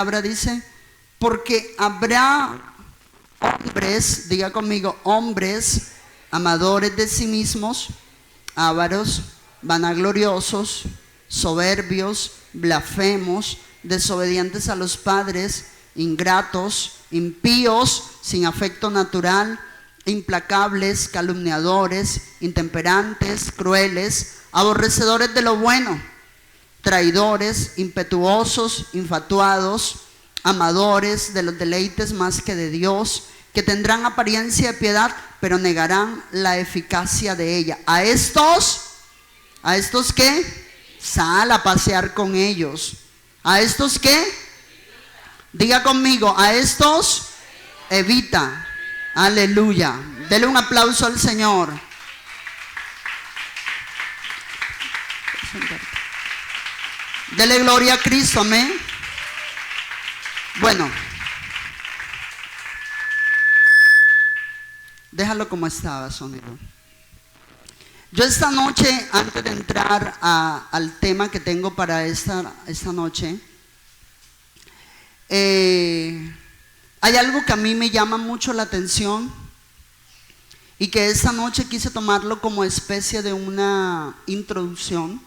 palabra dice, porque habrá hombres, diga conmigo, hombres amadores de sí mismos, ávaros, vanagloriosos, soberbios, blasfemos, desobedientes a los padres, ingratos, impíos, sin afecto natural, implacables, calumniadores, intemperantes, crueles, aborrecedores de lo bueno, traidores, impetuosos, infatuados, amadores de los deleites más que de Dios, que tendrán apariencia de piedad, pero negarán la eficacia de ella. ¿A estos qué? Sal a pasear con ellos. ¿A estos qué? Diga conmigo, a estos evita. Aleluya. Dele un aplauso al Señor. Dele gloria a Cristo, amén. Bueno, déjalo como estaba, sonido. Yo esta noche, antes de entrar al tema que tengo para esta noche, hay algo que a mí me llama mucho la atención y que esta noche quise tomarlo como especie de una introducción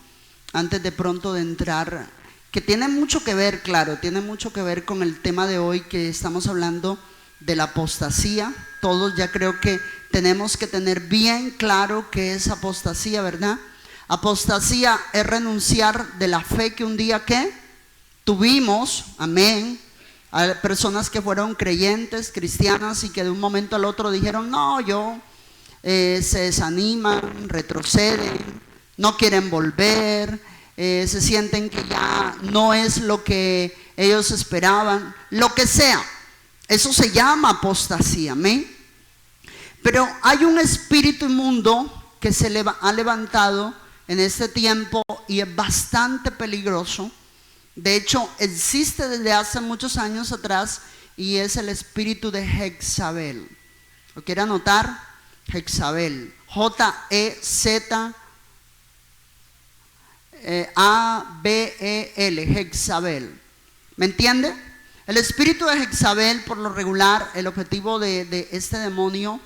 antes de pronto de entrar, que tiene mucho que ver, claro, tiene mucho que ver con el tema de hoy, que estamos hablando de la apostasía. Todos ya creo que tenemos que tener bien claro qué es apostasía, ¿verdad? Apostasía es renunciar de la fe que un día ¿qué? Tuvimos, amén. Hay personas que fueron creyentes, cristianas, y que de un momento al otro dijeron, no, se desaniman, retroceden, no quieren volver, se sienten que ya no es lo que ellos esperaban, lo que sea. Eso se llama apostasía, amén. Pero hay un espíritu inmundo que se ha levantado en este tiempo y es bastante peligroso. De hecho, existe desde hace muchos años atrás y es el espíritu de Jezabel. ¿Lo quiere anotar? Jezabel. Jezabel. Jezabel. ¿Me entiende? El espíritu de Jezabel, por lo regular, el objetivo de este demonio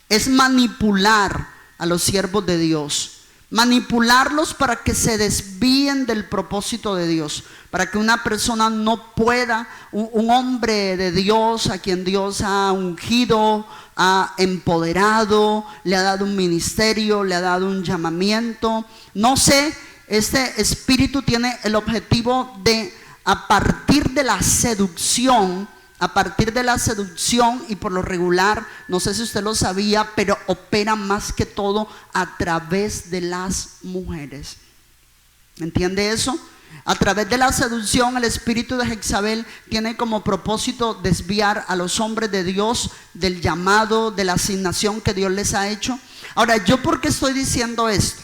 es manipular a los siervos de Dios. Manipularlos para que se desvíen del propósito de Dios, para que una persona no pueda, un hombre de Dios a quien Dios ha ungido, ha empoderado, le ha dado un ministerio, le ha dado un llamamiento, no sé, este espíritu tiene el objetivo de, a partir de la seducción, y por lo regular, no sé si usted lo sabía, pero opera más que todo a través de las mujeres. ¿Entiende eso? A través de la seducción, el espíritu de Jezabel tiene como propósito desviar a los hombres de Dios del llamado, de la asignación que Dios les ha hecho. Ahora, ¿yo por qué estoy diciendo esto?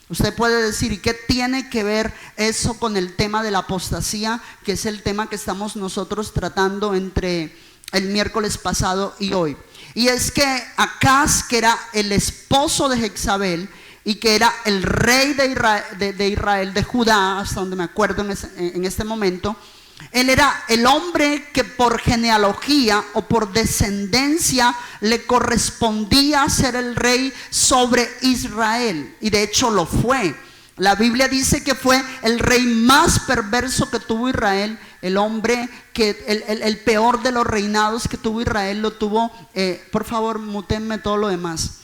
Usted puede decir, ¿y qué tiene que ver eso con el tema de la apostasía? Que es el tema que estamos nosotros tratando entre el miércoles pasado y hoy. Y es que Acaz, que era el esposo de Jezabel y que era el rey de Israel, de Judá, hasta donde me acuerdo en este momento, él era el hombre que por genealogía o por descendencia le correspondía ser el rey sobre Israel. Y de hecho lo fue. La Biblia dice que fue el rey más perverso que tuvo Israel. El hombre que el peor de los reinados que tuvo Israel lo tuvo, por favor mutenme todo lo demás,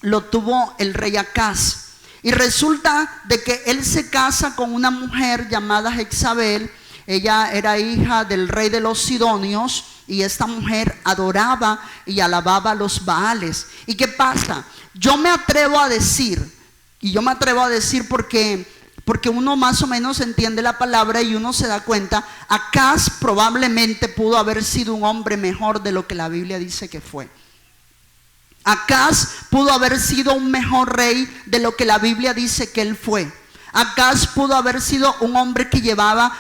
lo tuvo el rey Acaz. Y resulta de que él se casa con una mujer llamada Jezabel. Ella era hija del rey de los Sidonios y esta mujer adoraba y alababa a los Baales. ¿Y qué pasa? Yo me atrevo a decir porque uno más o menos entiende la palabra y uno se da cuenta, Acaz probablemente pudo haber sido un hombre mejor de lo que la Biblia dice que fue. Acaz pudo haber sido un mejor rey de lo que la Biblia dice que él fue. Acaz pudo haber sido un hombre que llevara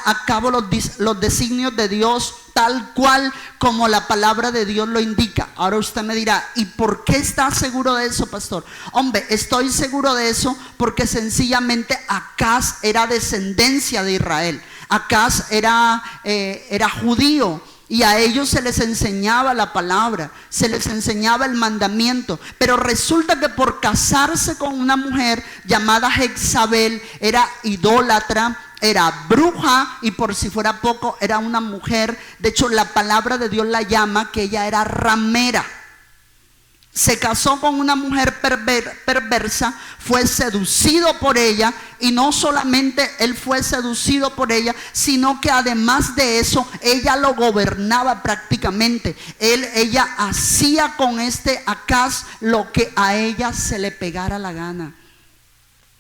a cabo los designios de Dios tal cual como la palabra de Dios lo indica. Ahora usted me dirá, ¿y por qué está seguro de eso, pastor? Hombre, estoy seguro de eso porque sencillamente Acaz era descendencia de Israel. Acaz era judío. Y a ellos se les enseñaba la palabra, se les enseñaba el mandamiento. Pero resulta que por casarse con una mujer llamada Jezabel, era idólatra, era bruja, y por si fuera poco, era una mujer. De hecho, la palabra de Dios la llama que ella era ramera. Se casó con una mujer perversa, fue seducido por ella, y no solamente él fue seducido por ella, sino que además de eso, ella lo gobernaba prácticamente. Ella hacía con este Acaz lo que a ella se le pegara la gana.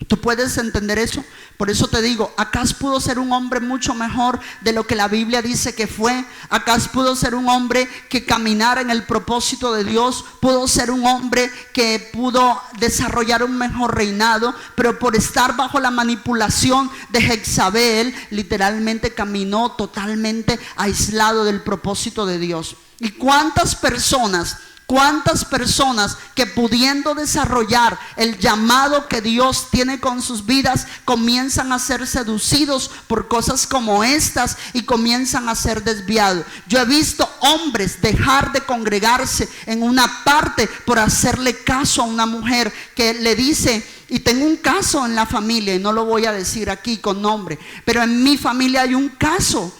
¿Tú puedes entender eso? Por eso te digo, Acaz pudo ser un hombre mucho mejor de lo que la Biblia dice que fue. Acaz pudo ser un hombre que caminara en el propósito de Dios. Pudo ser un hombre que pudo desarrollar un mejor reinado. Pero por estar bajo la manipulación de Jezabel, literalmente caminó totalmente aislado del propósito de Dios. ¿Y cuántas personas que pudiendo desarrollar el llamado que Dios tiene con sus vidas, comienzan a ser seducidos por cosas como estas y comienzan a ser desviados? Yo he visto hombres dejar de congregarse en una parte por hacerle caso a una mujer que le dice, y tengo un caso en la familia, y no lo voy a decir aquí con nombre, pero en mi familia hay un caso.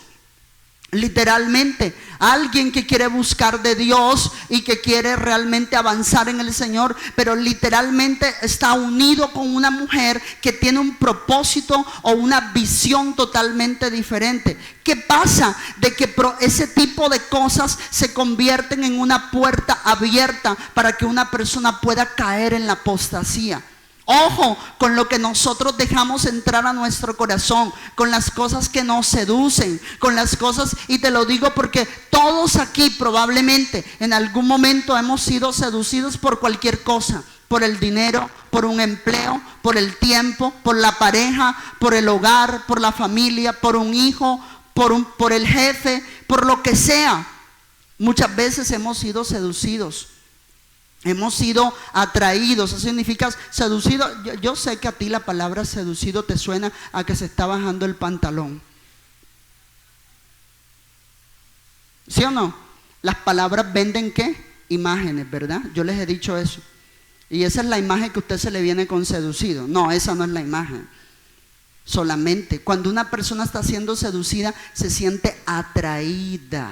Literalmente, alguien que quiere buscar de Dios y que quiere realmente avanzar en el Señor, pero literalmente está unido con una mujer que tiene un propósito o una visión totalmente diferente. ¿Qué pasa? De que ese tipo de cosas se convierten en una puerta abierta para que una persona pueda caer en la apostasía. Ojo con lo que nosotros dejamos entrar a nuestro corazón, con las cosas que nos seducen, con las cosas, y te lo digo porque todos aquí probablemente en algún momento hemos sido seducidos por cualquier cosa, por el dinero, por un empleo, por el tiempo, por la pareja, por el hogar, por la familia, por un hijo, por el jefe, por lo que sea. Muchas veces hemos sido seducidos. Hemos sido atraídos. Eso significa seducido. Yo sé que a ti la palabra seducido te suena a que se está bajando el pantalón. ¿Sí o no? Las palabras venden ¿qué? Imágenes, ¿verdad? Yo les he dicho eso. Y esa es la imagen que a usted se le viene con seducido. No, esa no es la imagen. Solamente cuando una persona está siendo seducida, se siente atraída.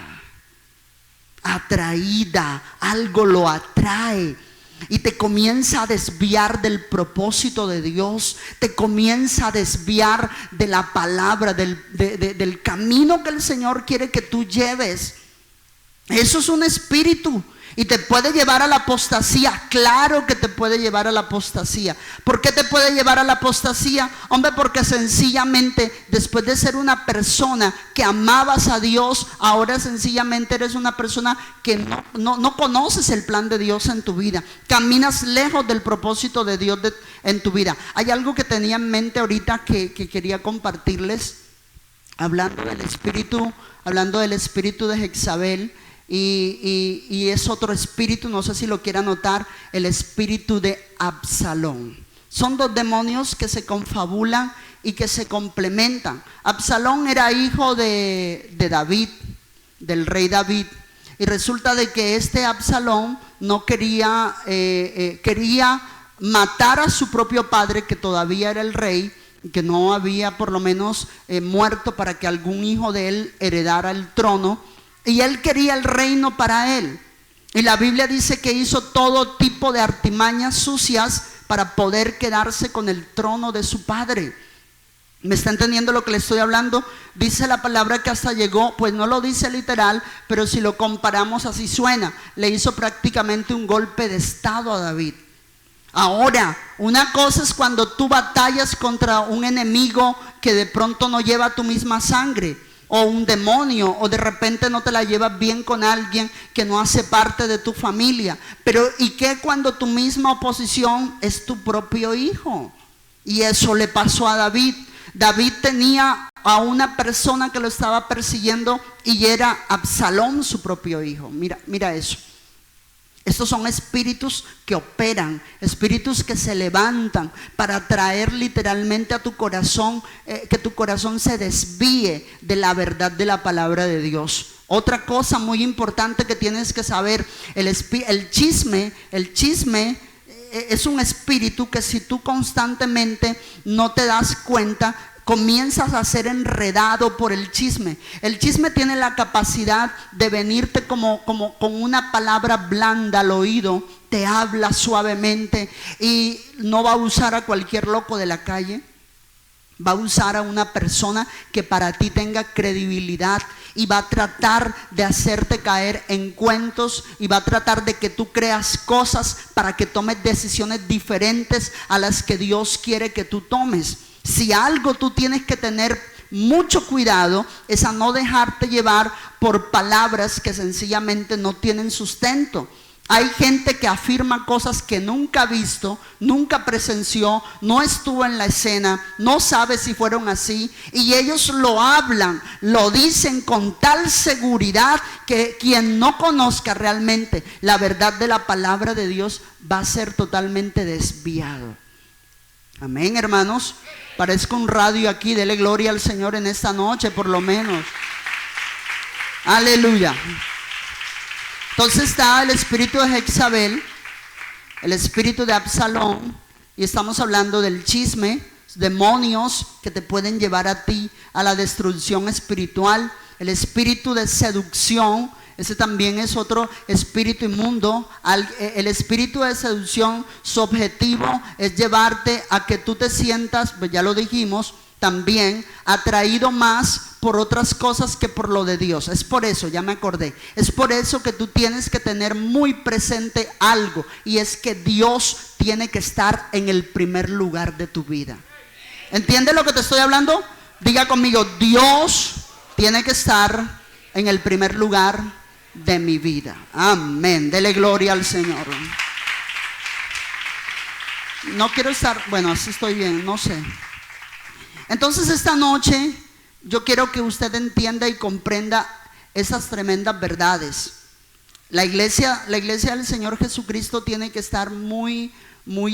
Algo lo atrae y te comienza a desviar del propósito de Dios, te comienza a desviar de la palabra, del camino que el Señor quiere que tú lleves. Eso es un espíritu y te puede llevar a la apostasía. Claro que te puede llevar a la apostasía. ¿Por qué te puede llevar a la apostasía? Hombre, porque sencillamente después de ser una persona que amabas a Dios, ahora sencillamente eres una persona que no conoces el plan de Dios en tu vida. Caminas lejos del propósito de Dios en tu vida. Hay algo que tenía en mente ahorita que quería compartirles, hablando del espíritu de Jezabel. Y es otro espíritu, no sé si lo quiera notar, el espíritu de Absalón. Son dos demonios que se confabulan y que se complementan. Absalón era hijo de David, del rey David. Y resulta de que este Absalón no quería matar a su propio padre, que todavía era el rey, que no había por lo menos muerto para que algún hijo de él heredara el trono. Y él quería el reino para él. Y la Biblia dice que hizo todo tipo de artimañas sucias para poder quedarse con el trono de su padre. ¿Me está entendiendo lo que le estoy hablando? Dice la palabra que hasta llegó, pues no lo dice literal, pero si lo comparamos así suena. Le hizo prácticamente un golpe de estado a David. Ahora, una cosa es cuando tú batallas contra un enemigo que de pronto no lleva tu misma sangre, o un demonio, o de repente no te la llevas bien con alguien que no hace parte de tu familia. Pero ¿y qué cuando tu misma oposición es tu propio hijo? Y eso le pasó a David. David tenía a una persona que lo estaba persiguiendo y era Absalón, su propio hijo. Mira eso. Estos son espíritus que operan, espíritus que se levantan para traer literalmente a tu corazón, que tu corazón se desvíe de la verdad de la palabra de Dios. Otra cosa muy importante que tienes que saber, el chisme es un espíritu que si tú constantemente no te das cuenta, comienzas a ser enredado por el chisme. El chisme tiene la capacidad de venirte como con una palabra blanda al oído, te habla suavemente y no va a usar a cualquier loco de la calle. Va a usar a una persona que para ti tenga credibilidad y va a tratar de hacerte caer en cuentos y va a tratar de que tú creas cosas para que tomes decisiones diferentes a las que Dios quiere que tú tomes. Si algo tú tienes que tener mucho cuidado es a no dejarte llevar por palabras que sencillamente no tienen sustento. Hay gente que afirma cosas que nunca ha visto, nunca presenció, no estuvo en la escena, no sabe si fueron así, y ellos lo hablan, lo dicen con tal seguridad que quien no conozca realmente la verdad de la palabra de Dios va a ser totalmente desviado. Amén, hermanos. Parezco un radio aquí, dele gloria al Señor en esta noche por lo menos. Aleluya. Entonces está el espíritu de Jezabel, el espíritu de Absalón, y estamos hablando del chisme, demonios que te pueden llevar a ti a la destrucción espiritual. El espíritu de seducción, ese también es otro espíritu inmundo. El espíritu de seducción, su objetivo es llevarte a que tú te sientas, pues ya lo dijimos, también atraído más por otras cosas que por lo de Dios. Es por eso, ya me acordé, es por eso que tú tienes que tener muy presente algo, y es que Dios tiene que estar en el primer lugar de tu vida. ¿Entiendes lo que te estoy hablando? Diga conmigo, Dios tiene que estar en el primer lugar de mi vida. Amén, dele gloria al Señor. No quiero estar, bueno, así estoy bien, no sé. Entonces esta noche yo quiero que usted entienda y comprenda esas tremendas verdades. La iglesia del Señor Jesucristo tiene que estar muy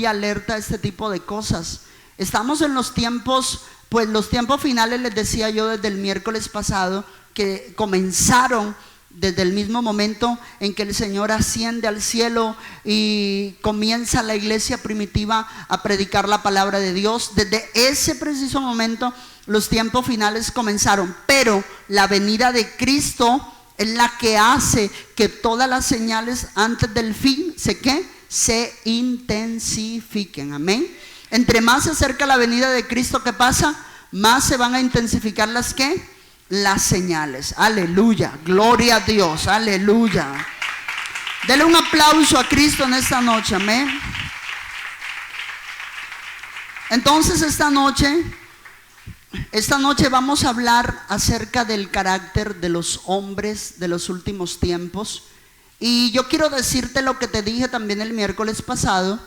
alerta a este tipo de cosas. Estamos en los tiempos, pues los tiempos finales, les decía yo desde el miércoles pasado, que comenzaron desde el mismo momento en que el Señor asciende al cielo y comienza la iglesia primitiva a predicar la palabra de Dios. Desde ese preciso momento los tiempos finales comenzaron, pero la venida de Cristo es la que hace que todas las señales antes del fin se intensifiquen. Amén. Entre más se acerca la venida de Cristo, ¿qué pasa? Más se van a intensificar las señales. Aleluya, gloria a Dios, aleluya. Dele un aplauso a Cristo en esta noche, amén. Entonces esta noche vamos a hablar acerca del carácter de los hombres de los últimos tiempos. Y yo quiero decirte lo que te dije también el miércoles pasado,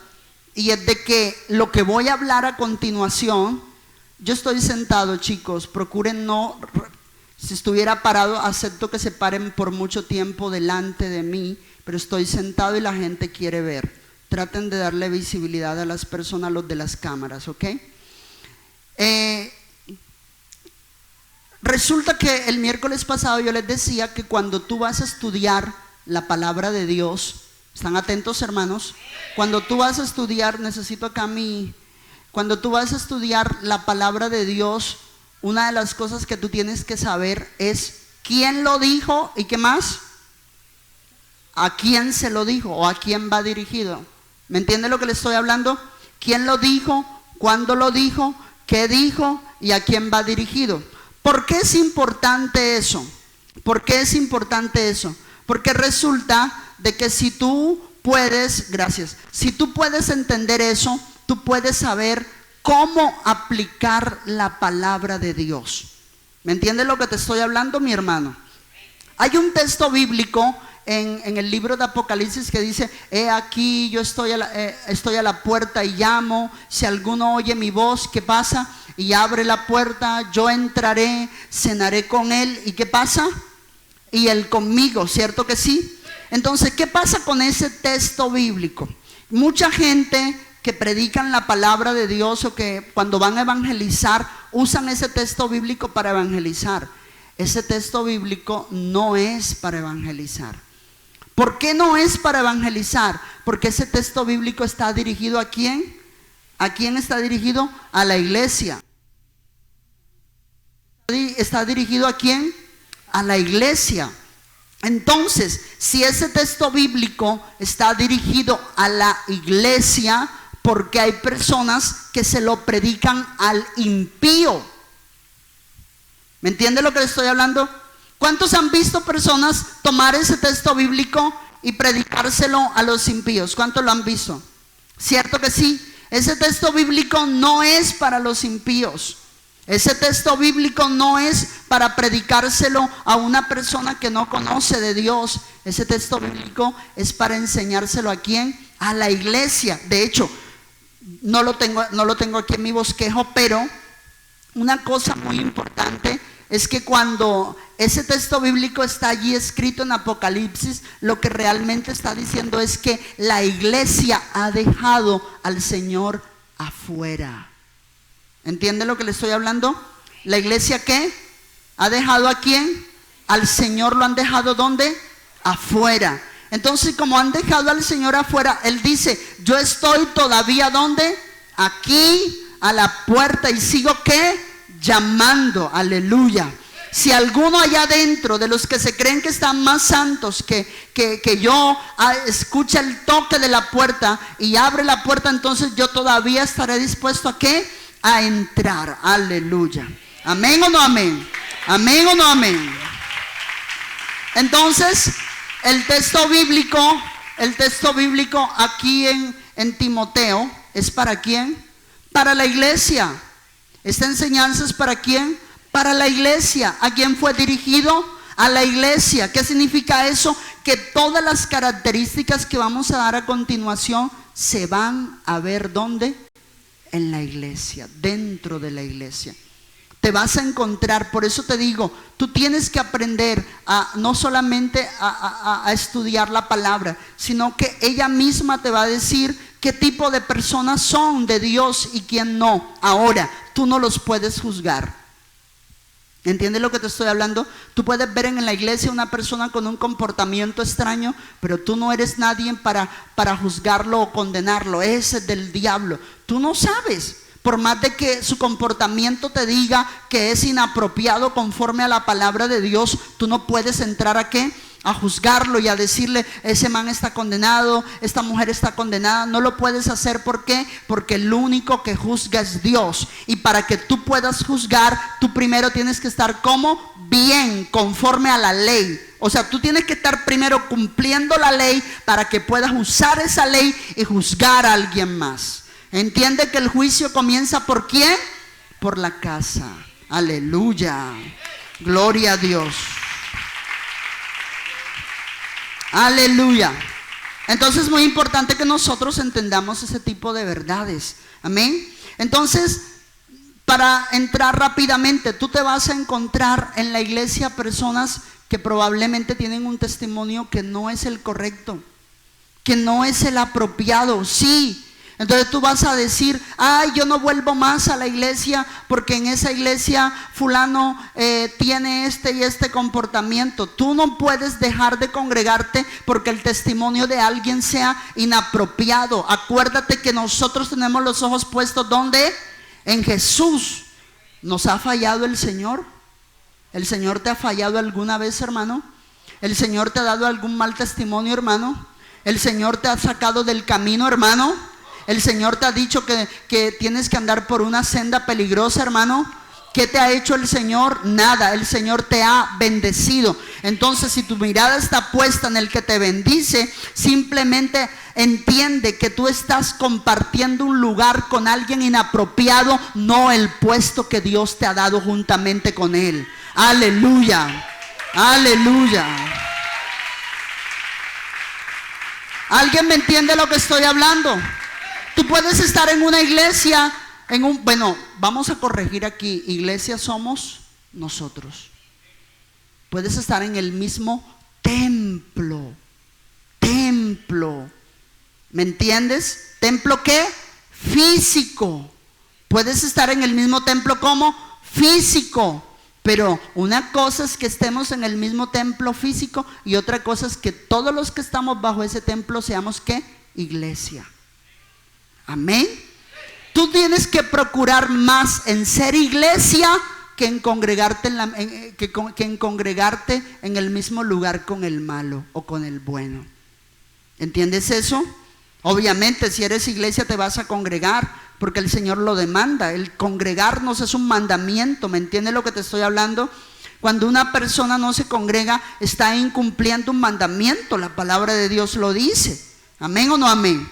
y es de que lo que voy a hablar a continuación, yo estoy sentado, chicos, procuren no... Si estuviera parado, acepto que se paren por mucho tiempo delante de mí, pero estoy sentado y la gente quiere ver. Traten de darle visibilidad a las personas, los de las cámaras, ¿ok? Resulta que el miércoles pasado yo les decía que cuando tú vas a estudiar la palabra de Dios, ¿están atentos, hermanos? Cuando tú vas a estudiar, cuando tú vas a estudiar la palabra de Dios, una de las cosas que tú tienes que saber es quién lo dijo y qué más, a quién se lo dijo o a quién va dirigido. ¿Me entiende lo que le estoy hablando? ¿Quién lo dijo? ¿Cuándo lo dijo? ¿Qué dijo? ¿Y a quién va dirigido? ¿Por qué es importante eso? ¿Por qué es importante eso? Porque resulta de que si tú puedes entender eso, tú puedes saber cómo aplicar la palabra de Dios. ¿Me entiendes lo que te estoy hablando, mi hermano? Hay un texto bíblico en el libro de Apocalipsis que dice: he aquí yo estoy a la puerta y llamo, si alguno oye mi voz, ¿qué pasa? Y abre la puerta, yo entraré, cenaré con él, ¿y qué pasa? Y él conmigo, ¿cierto que sí? Entonces, ¿qué pasa con ese texto bíblico? Mucha gente que predican la palabra de Dios o que cuando van a evangelizar usan ese texto bíblico para evangelizar. Ese texto bíblico no es para evangelizar. ¿Por qué no es para evangelizar? Porque ese texto bíblico está dirigido ¿a quién? ¿A quién está dirigido? A la iglesia. ¿Está dirigido a quién? A la iglesia. Entonces, si ese texto bíblico está dirigido a la iglesia, porque hay personas que se lo predican al impío. ¿Me entiende lo que le estoy hablando? ¿Cuántos han visto personas tomar ese texto bíblico y predicárselo a los impíos? ¿Cuántos lo han visto? ¿Cierto que sí? Ese texto bíblico no es para los impíos. Ese texto bíblico no es para predicárselo a una persona que no conoce de Dios. Ese texto bíblico es para enseñárselo ¿a quién? A la iglesia. De hecho, no lo tengo aquí en mi bosquejo, pero una cosa muy importante es que cuando ese texto bíblico está allí escrito en Apocalipsis, lo que realmente está diciendo es que la iglesia ha dejado al Señor afuera. ¿Entiende lo que le estoy hablando? ¿La iglesia qué? ¿Ha dejado a quién? Al Señor lo han dejado ¿dónde? Afuera. Entonces, como han dejado al Señor afuera, Él dice, yo estoy todavía ¿dónde? Aquí a la puerta y sigo ¿qué? Llamando. Aleluya. Si alguno allá adentro de los que se creen que están más santos que yo escucha el toque de la puerta y abre la puerta, entonces yo todavía estaré dispuesto ¿a qué? A entrar. Aleluya. ¿Amén o no amén? ¿Amén o no amén? Entonces, el texto bíblico aquí en Timoteo es ¿para quién? Para la iglesia. Esta enseñanza es ¿para quién? Para la iglesia. ¿A quién fue dirigido? A la iglesia. ¿Qué significa eso? Que todas las características que vamos a dar a continuación se van a ver ¿dónde? En la iglesia, dentro de la iglesia. Te vas a encontrar, por eso te digo, tú tienes que aprender a no solamente a estudiar la palabra, sino que ella misma te va a decir qué tipo de personas son de Dios y quién no. Ahora, tú no los puedes juzgar. ¿Entiendes lo que te estoy hablando? Tú puedes ver en la iglesia una persona con un comportamiento extraño, pero tú no eres nadie para juzgarlo o condenarlo. Ese es del diablo. Tú no sabes. Por más de que su comportamiento te diga que es inapropiado conforme a la palabra de Dios, tú no puedes entrar ¿a qué? A juzgarlo y a decirle, ese man está condenado, esta mujer está condenada. No lo puedes hacer. ¿Por qué? Porque el único que juzga es Dios. Y para que tú puedas juzgar, tú primero tienes que estar como bien, conforme a la ley. O sea, tú tienes que estar primero cumpliendo la ley para que puedas usar esa ley y juzgar a alguien más. Entiende que el juicio comienza ¿por quién? Por la casa. Aleluya. Gloria a Dios. Aleluya. Entonces es muy importante que nosotros entendamos ese tipo de verdades. Amén. Entonces, para entrar rápidamente, tú te vas a encontrar en la iglesia personas que probablemente tienen un testimonio que no es el correcto, que no es el apropiado. Sí. Entonces tú vas a decir, ay, yo no vuelvo más a la iglesia porque en esa iglesia fulano tiene este y este comportamiento. Tú no puedes dejar de congregarte porque el testimonio de alguien sea inapropiado. Acuérdate que nosotros tenemos los ojos puestos ¿dónde? En Jesús. ¿Nos ha fallado el Señor? ¿El Señor te ha fallado alguna vez, hermano? ¿El Señor te ha dado algún mal testimonio, hermano? ¿El Señor te ha sacado del camino, hermano? ¿El Señor te ha dicho que tienes que andar por una senda peligrosa, hermano? ¿Qué te ha hecho el Señor? Nada. El Señor te ha bendecido. Entonces, si tu mirada está puesta en el que te bendice, simplemente entiende que tú estás compartiendo un lugar con alguien inapropiado, no el puesto que Dios te ha dado juntamente con Él. Aleluya. Aleluya. ¿Alguien me entiende lo que estoy hablando? Tú puedes estar en una iglesia, bueno, vamos a corregir aquí, iglesia somos nosotros. Puedes estar en el mismo templo, ¿Me entiendes? ¿Templo qué? Físico. Puedes estar en el mismo templo como físico, pero una cosa es que estemos en el mismo templo físico y otra cosa es que todos los que estamos bajo ese templo seamos ¿qué? Iglesia. Amén. Tú tienes que procurar más en ser iglesia que en congregarte en congregarte en el mismo lugar con el malo o con el bueno. ¿Entiendes eso? Obviamente si eres iglesia te vas a congregar porque el Señor lo demanda. El congregarnos es un mandamiento. ¿Me entiendes lo que te estoy hablando? Cuando una persona no se congrega está incumpliendo un mandamiento. La palabra de Dios lo dice. ¿Amén o no amén?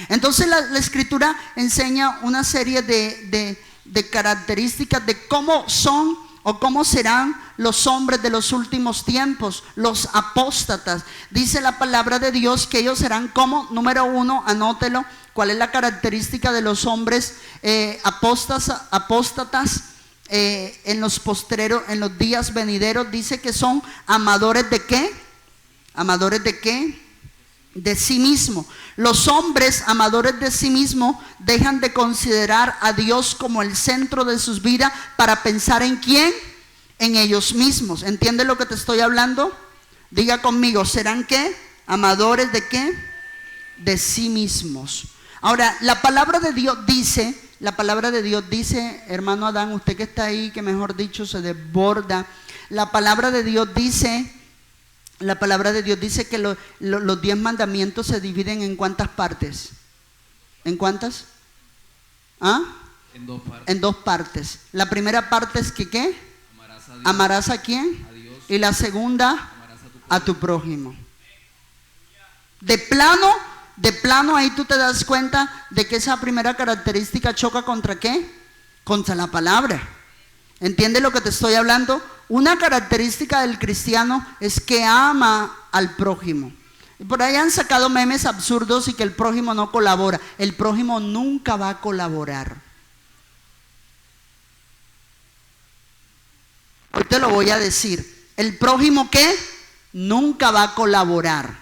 Entonces la escritura enseña una serie de características de cómo son o cómo serán los hombres de los últimos tiempos, los apóstatas. Dice la palabra de Dios que ellos serán como, número uno, anótelo, cuál es la característica de los hombres apóstatas en los postreros, en los días venideros. Dice que son amadores de ¿qué? Amadores de ¿qué? De sí mismo. Los hombres amadores de sí mismo dejan de considerar a Dios como el centro de sus vidas para pensar en quién, en ellos mismos. ¿Entiendes lo que te estoy hablando? Diga conmigo, ¿serán qué? Amadores de qué? De sí mismos. Ahora, la palabra de Dios dice, hermano Adán, usted que está ahí, que mejor dicho se desborda. La palabra de Dios dice que los 10 mandamientos se dividen en ¿cuántas partes? ¿En cuántas? ¿Ah? En 2 partes. En 2 partes. La primera parte es que ¿qué? Amarás a quién? A Dios. Y la segunda, a tu prójimo. De plano ahí tú te das cuenta de que esa primera característica choca contra ¿qué? Contra la palabra. ¿Entiendes lo que te estoy hablando? Una característica del cristiano es que ama al prójimo. Y por ahí han sacado memes absurdos y que el prójimo no colabora. El prójimo nunca va a colaborar. Hoy te lo voy a decir. ¿El prójimo qué? Nunca va a colaborar.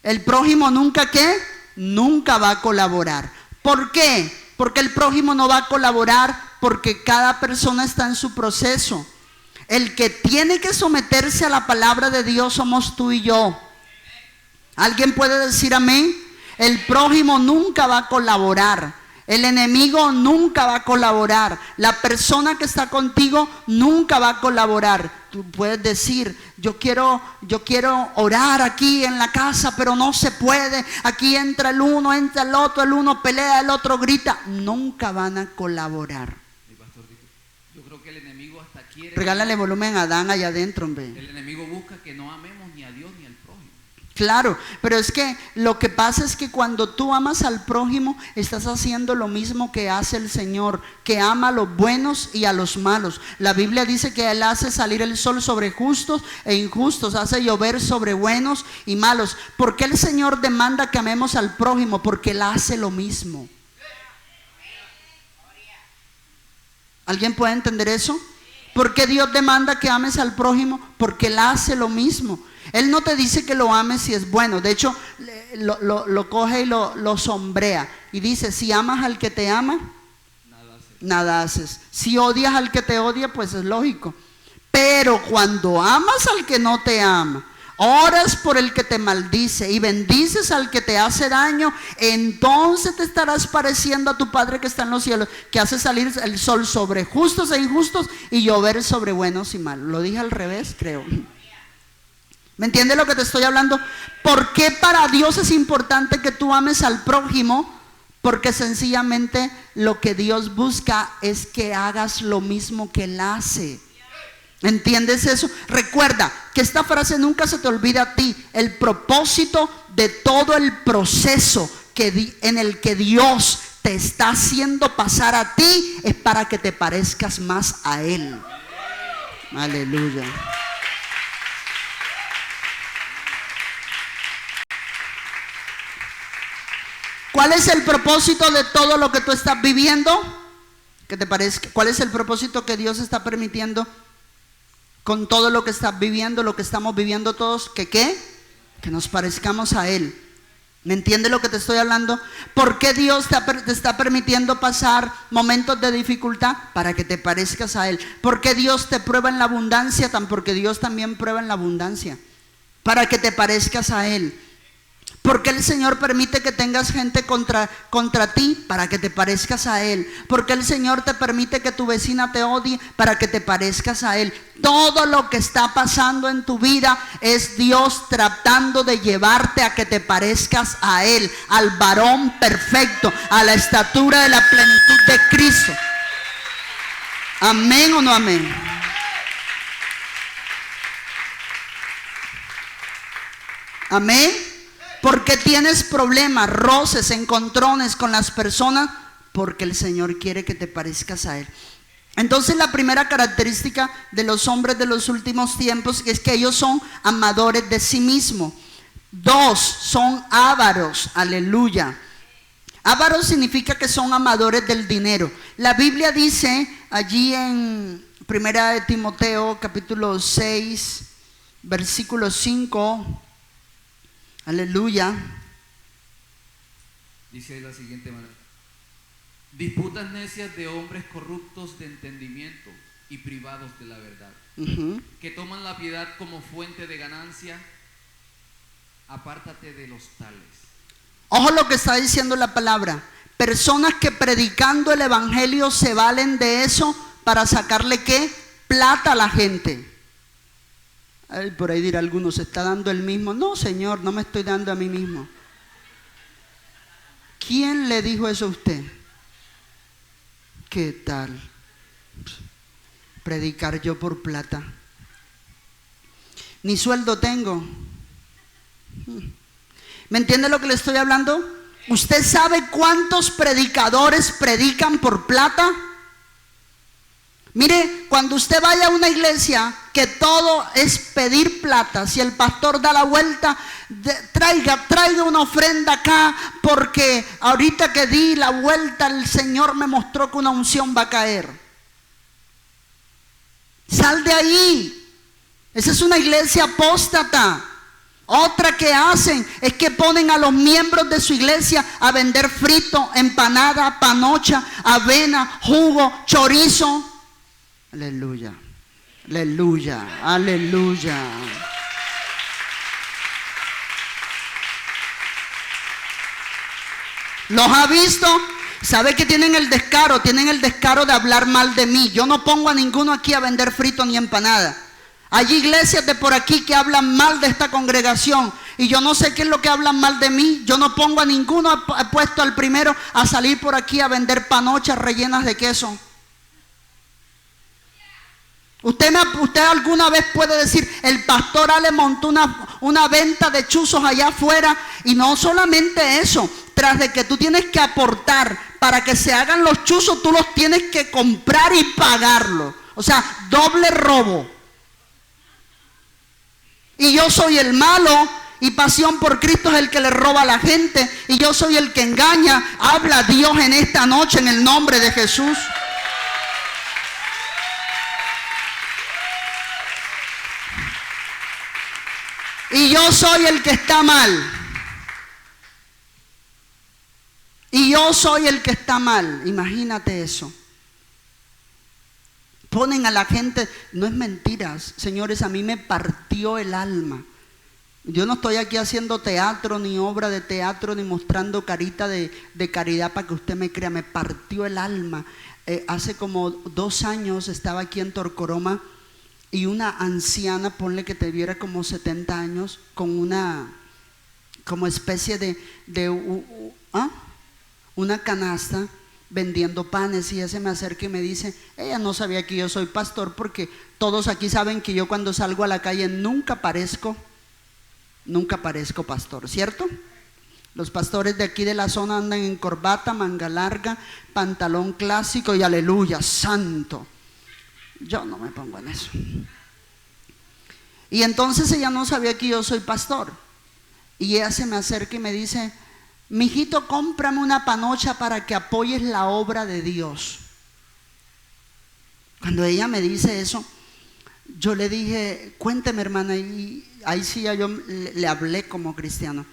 ¿El prójimo nunca qué? Nunca va a colaborar. ¿Por qué? Porque el prójimo no va a colaborar porque cada persona está en su proceso. El que tiene que someterse a la palabra de Dios somos tú y yo. ¿Alguien puede decir amén? El prójimo nunca va a colaborar. El enemigo nunca va a colaborar. La persona que está contigo nunca va a colaborar. Tú puedes decir, yo quiero orar aquí en la casa, pero no se puede. Aquí entra el uno, entra el otro, el uno pelea, el otro grita. Nunca van a colaborar. Yo creo que el enemigo hasta quiere. Regálale volumen a Adán allá adentro, hombre. El enemigo busca que no amemos ni a Dios ni al prójimo. Claro, pero es que lo que pasa es que cuando tú amas al prójimo, estás haciendo lo mismo que hace el Señor, que ama a los buenos y a los malos. La Biblia dice que Él hace salir el sol sobre justos e injustos, hace llover sobre buenos y malos. ¿Por qué el Señor demanda que amemos al prójimo? Porque Él hace lo mismo. ¿Alguien puede entender eso? ¿Por qué Dios demanda que ames al prójimo? Porque Él hace lo mismo. Él no te dice que lo ames si es bueno. De hecho, lo coge y lo sombrea. Y dice, si amas al que te ama, nada haces. Si odias al que te odia, pues es lógico. Pero cuando amas al que no te ama, oras por el que te maldice y bendices al que te hace daño, entonces te estarás pareciendo a tu Padre que está en los cielos, que hace salir el sol sobre justos e injustos y llover sobre buenos y malos. Lo dije al revés, creo. ¿Me entiendes lo que te estoy hablando? ¿Por qué para Dios es importante que tú ames al prójimo? Porque sencillamente lo que Dios busca es que hagas lo mismo que Él hace. ¿Entiendes eso? Recuerda que esta frase nunca se te olvida a ti. El propósito de todo el proceso en el que Dios te está haciendo pasar a ti es para que te parezcas más a Él. Aleluya. ¿Cuál es el propósito de todo lo que tú estás viviendo? ¿Qué te parece? ¿Cuál es el propósito que Dios está permitiendo con todo lo que estás viviendo, lo que estamos viviendo todos? ¿Que qué? Que nos parezcamos a Él. ¿Me entiendes lo que te estoy hablando? ¿Por qué Dios te está permitiendo pasar momentos de dificultad? Para que te parezcas a Él. ¿Por qué Dios te prueba en la abundancia? Porque Dios también prueba en la abundancia. Para que te parezcas a Él. ¿Por qué el Señor permite que tengas gente contra ti? Para que te parezcas a Él. ¿Por qué el Señor te permite que tu vecina te odie? Para que te parezcas a Él. Todo lo que está pasando en tu vida es Dios tratando de llevarte a que te parezcas a Él, al varón perfecto, a la estatura de la plenitud de Cristo. ¿Amén o no amén? Amén. Porque tienes problemas, roces, encontrones con las personas, porque el Señor quiere que te parezcas a Él. Entonces la primera característica de los hombres de los últimos tiempos es que ellos son amadores de sí mismos. 2, son ávaros, aleluya. Ávaros significa que son amadores del dinero. La Biblia dice allí en 1 de Timoteo capítulo 6, versículo 5, aleluya. Dice de la siguiente manera: disputas necias de hombres corruptos de entendimiento y privados de la verdad, que toman la piedad como fuente de ganancia. Apártate de los tales. Ojo lo que está diciendo la palabra. Personas que predicando el evangelio se valen de eso para sacarle ¿qué? Plata a la gente. Ay, por ahí dirá alguno, ¿se está dando el mismo? No, Señor, no me estoy dando a mí mismo. ¿Quién le dijo eso a usted? ¿Qué tal? Predicar yo por plata. Ni sueldo tengo. ¿Me entiende lo que le estoy hablando? ¿Usted sabe cuántos predicadores predican por plata? Mire, cuando usted vaya a una iglesia que todo es pedir plata, si el pastor da la vuelta, traiga una ofrenda acá, porque ahorita que di la vuelta el Señor me mostró que una unción va a caer. Sal de ahí. Esa es una iglesia apóstata. Otra que hacen es que ponen a los miembros de su iglesia a vender frito, empanada, panocha, avena, jugo, chorizo. Aleluya, aleluya, aleluya. ¿Los ha visto? ¿Sabe que tienen el descaro? Tienen el descaro de hablar mal de mí. Yo no pongo a ninguno aquí a vender frito ni empanada. Hay iglesias de por aquí que hablan mal de esta congregación y yo no sé qué es lo que hablan mal de mí. Yo no pongo a ninguno, he puesto al primero a salir por aquí a vender panochas rellenas de queso. Usted alguna vez puede decir, el pastor Ale montó una venta de chuzos allá afuera, y no solamente eso, tras de que tú tienes que aportar para que se hagan los chuzos, tú los tienes que comprar y pagarlos. O sea, doble robo. Y yo soy el malo y Pasión por Cristo es el que le roba a la gente, y yo soy el que engaña. Habla Dios en esta noche en el nombre de Jesús. Y yo soy el que está mal. Y yo soy el que está mal. Imagínate eso. Ponen a la gente, no es mentiras, señores, a mí me partió el alma. Yo no estoy aquí haciendo teatro, ni obra de teatro, ni mostrando carita de caridad para que usted me crea. Me partió el alma. Hace como 2 años estaba aquí en Torcoroma y una anciana, ponle que tuviera como 70 años, con una como especie de una canasta vendiendo panes, y ella se me acerca y me dice, ella no sabía que yo soy pastor, porque todos aquí saben que yo cuando salgo a la calle nunca parezco pastor, ¿cierto? Los pastores de aquí de la zona andan en corbata, manga larga, pantalón clásico y aleluya, santo. Yo no me pongo en eso. Y entonces ella no sabía que yo soy pastor, y ella se me acerca y me dice, mijito, cómprame una panocha para que apoyes la obra de Dios. Cuando ella me dice eso, yo le dije, cuénteme, hermana, y ahí sí yo le hablé como cristiano.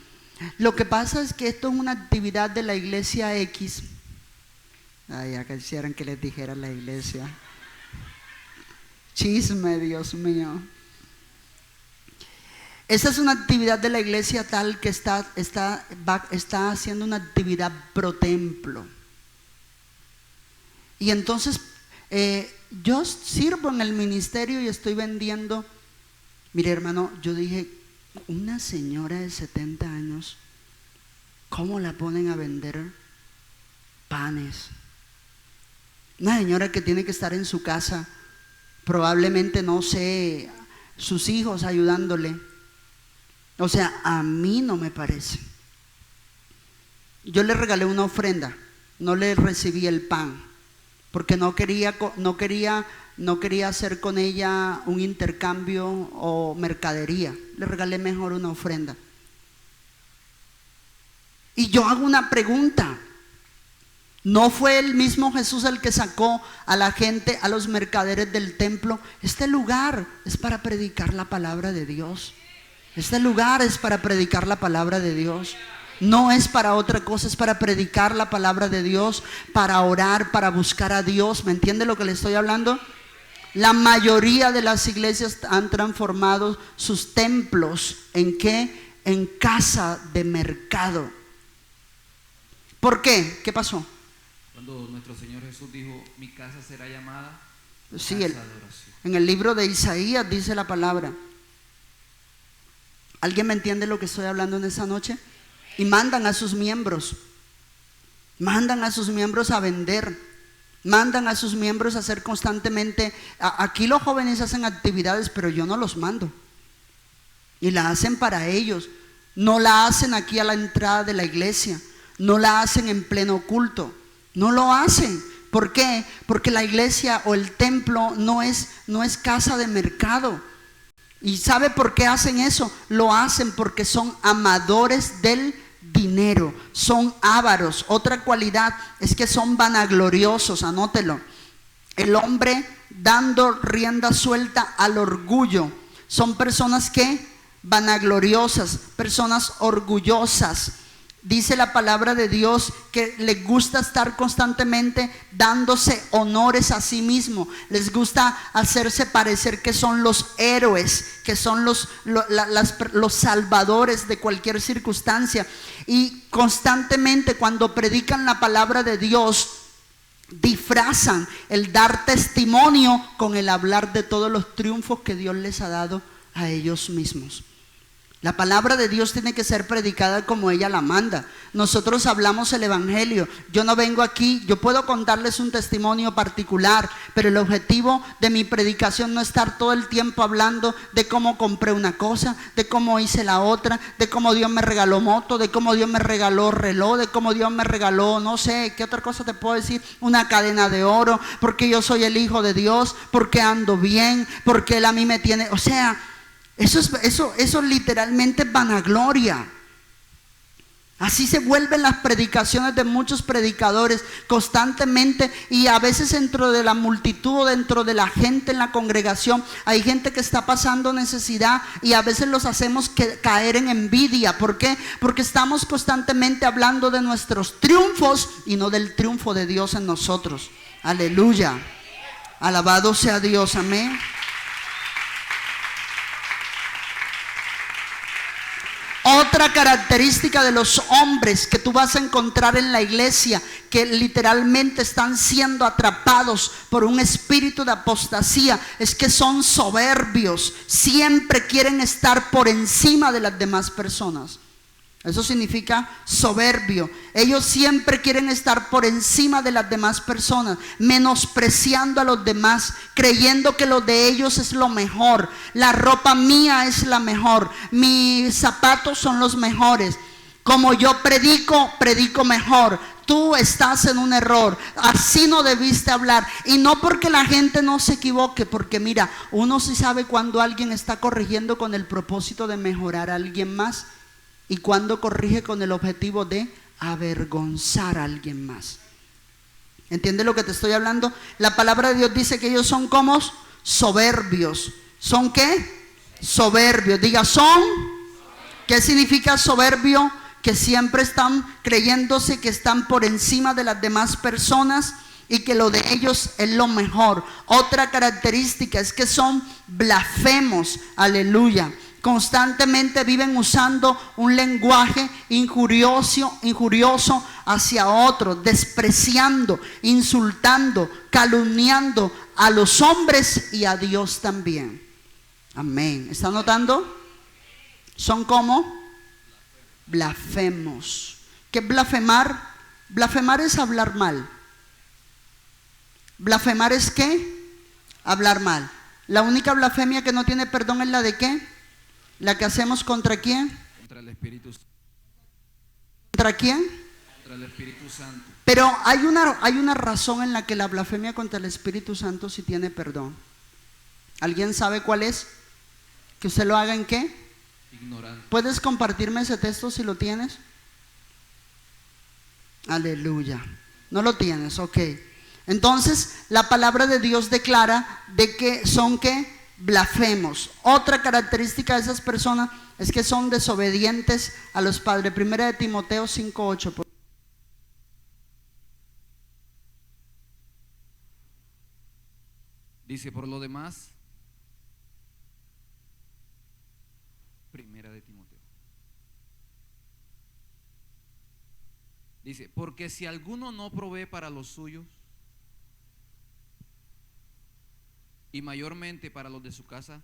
Lo que pasa es que esto es una actividad de la iglesia X. Ay, ya quisieran que les dijera la iglesia. Chisme, Dios mío. Esa es una actividad de la iglesia tal que está haciendo una actividad pro templo. Y entonces yo sirvo en el ministerio y estoy vendiendo. Mire, hermano, yo dije, una señora de 70 años, ¿cómo la ponen a vender panes? Una señora que tiene que estar en su casa, probablemente, no sé, sus hijos ayudándole. O sea, a mí no me parece. Yo le regalé una ofrenda, no le recibí el pan, porque no quería hacer con ella un intercambio o mercadería. Le regalé mejor una ofrenda. Y yo hago una pregunta. ¿No fue el mismo Jesús el que sacó a la gente, a los mercaderes del templo? Este lugar es para predicar la palabra de Dios. Este lugar es para predicar la palabra de Dios. No es para otra cosa, es para predicar la palabra de Dios, para orar, para buscar a Dios. ¿Me entiende lo que le estoy hablando? La mayoría de las iglesias han transformado sus templos ¿en qué? En casa de mercado. ¿Por qué? ¿Qué pasó? Cuando nuestro Señor Jesús dijo, mi casa será llamada sí, casa de oración. En el libro de Isaías dice la palabra. ¿Alguien me entiende lo que estoy hablando en esa noche? Y mandan a sus miembros a vender, mandan a sus miembros a hacer constantemente. Aquí los jóvenes hacen actividades, pero yo no los mando. Y la hacen para ellos. No la hacen aquí a la entrada de la iglesia. No la hacen en pleno culto. No lo hacen. ¿Por qué? Porque la iglesia o el templo no es casa de mercado. ¿Y sabe por qué hacen eso? Lo hacen porque son amadores del dinero, son ávaros. Otra cualidad es que son vanagloriosos, anótelo. El hombre dando rienda suelta al orgullo. Son personas que vanagloriosas, personas orgullosas. Dice la palabra de Dios que les gusta estar constantemente dándose honores a sí mismo. Les gusta hacerse parecer que son los héroes, que son los salvadores de cualquier circunstancia. Y constantemente cuando predican la palabra de Dios, disfrazan el dar testimonio con el hablar de todos los triunfos que Dios les ha dado a ellos mismos. La palabra de Dios tiene que ser predicada como ella la manda. Nosotros hablamos el evangelio. Yo no vengo aquí, yo puedo contarles un testimonio particular, pero el objetivo de mi predicación no es estar todo el tiempo hablando de cómo compré una cosa, de cómo hice la otra, de cómo Dios me regaló moto, de cómo Dios me regaló reloj, de cómo Dios me regaló, no sé, ¿qué otra cosa te puedo decir? Una cadena de oro, porque yo soy el hijo de Dios, porque ando bien, porque Él a mí me tiene, o sea, eso literalmente es vanagloria. Así se vuelven las predicaciones de muchos predicadores constantemente, y a veces dentro de la multitud o dentro de la gente en la congregación hay gente que está pasando necesidad y a veces los hacemos caer en envidia. ¿Por qué? Porque estamos constantemente hablando de nuestros triunfos y no del triunfo de Dios en nosotros. Aleluya. Alabado sea Dios. Amén. Otra característica de los hombres que tú vas a encontrar en la iglesia, que literalmente están siendo atrapados por un espíritu de apostasía, es que son soberbios. Siempre quieren estar por encima de las demás personas. Eso significa soberbio. Ellos siempre quieren estar por encima de las demás personas, menospreciando a los demás, creyendo que lo de ellos es lo mejor. La ropa mía es la mejor, mis zapatos son los mejores. Como yo predico mejor. Tú estás en un error, así no debiste hablar. Y no porque la gente no se equivoque, porque mira, uno sí sabe cuando alguien está corrigiendo con el propósito de mejorar a alguien más y cuando corrige con el objetivo de avergonzar a alguien más. ¿Entiendes lo que te estoy hablando? La palabra de Dios dice que ellos son como soberbios. ¿Son qué? Soberbios. Diga, son. ¿Qué significa soberbio? que siempre están creyéndose que están por encima de las demás personas y que lo de ellos es lo mejor. Otra característica es que son blasfemos, aleluya. Constantemente viven usando un lenguaje injurioso hacia otros, despreciando, insultando, calumniando a los hombres y a Dios también. Amén. ¿Está notando? Son como blasfemos. ¿Qué es blasfemar? Blasfemar es hablar mal. ¿Blasfemar es qué? Hablar mal. La única blasfemia que no tiene perdón es la de ¿qué? ¿La que hacemos contra quién? Contra el Espíritu Santo. ¿Contra quién? Contra el Espíritu Santo. Pero hay una razón en la que la blasfemia contra el Espíritu Santo sí tiene perdón. ¿Alguien sabe cuál es? ¿Que usted lo haga en qué? Ignorante. ¿Puedes compartirme ese texto si lo tienes? Aleluya. No lo tienes, ok. Entonces la palabra de Dios declara de que son ¿qué? Blasfemos. Otra característica de esas personas es que son desobedientes a los padres. Primera de Timoteo 5:8. Dice, por lo demás, Primera de Timoteo. Dice, porque si alguno no provee para los suyos, y mayormente para los de su casa,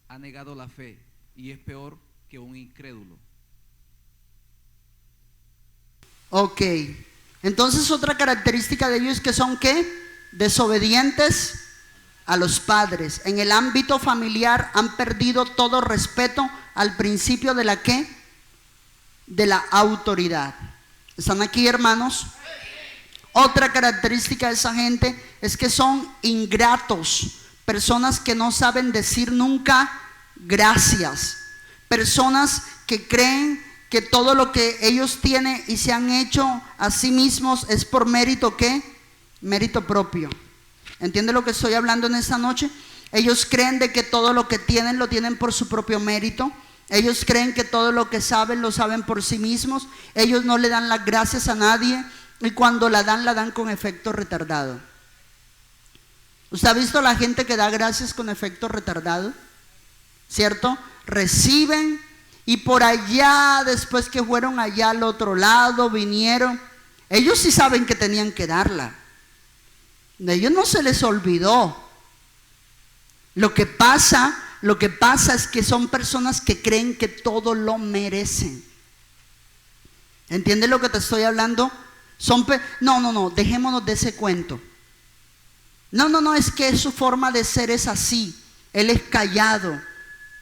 ha negado la fe y es peor que un incrédulo. Ok, entonces otra característica de ellos es que son ¿qué? Desobedientes a los padres. En el ámbito familiar han perdido todo respeto al principio de la ¿qué? De la autoridad. ¿Están aquí, hermanos? Otra característica de esa gente es que son ingratos, personas que no saben decir nunca gracias, personas que creen que todo lo que ellos tienen y se han hecho a sí mismos es por mérito ¿qué? Mérito propio. ¿Entiende lo que estoy hablando en esta noche? Ellos creen de que todo lo que tienen lo tienen por su propio mérito. Ellos creen que todo lo que saben lo saben por sí mismos. Ellos no le dan las gracias a nadie. Y cuando la dan con efecto retardado. ¿Usted ha visto a la gente que da gracias con efecto retardado? ¿Cierto? Reciben y por allá, después que fueron allá al otro lado, vinieron. Ellos sí saben que tenían que darla. A ellos no se les olvidó. Lo que pasa es que son personas que creen que todo lo merecen. ¿Entiendes lo que te estoy hablando? No, dejémonos de ese cuento. No, es que su forma de ser es así. Él es callado.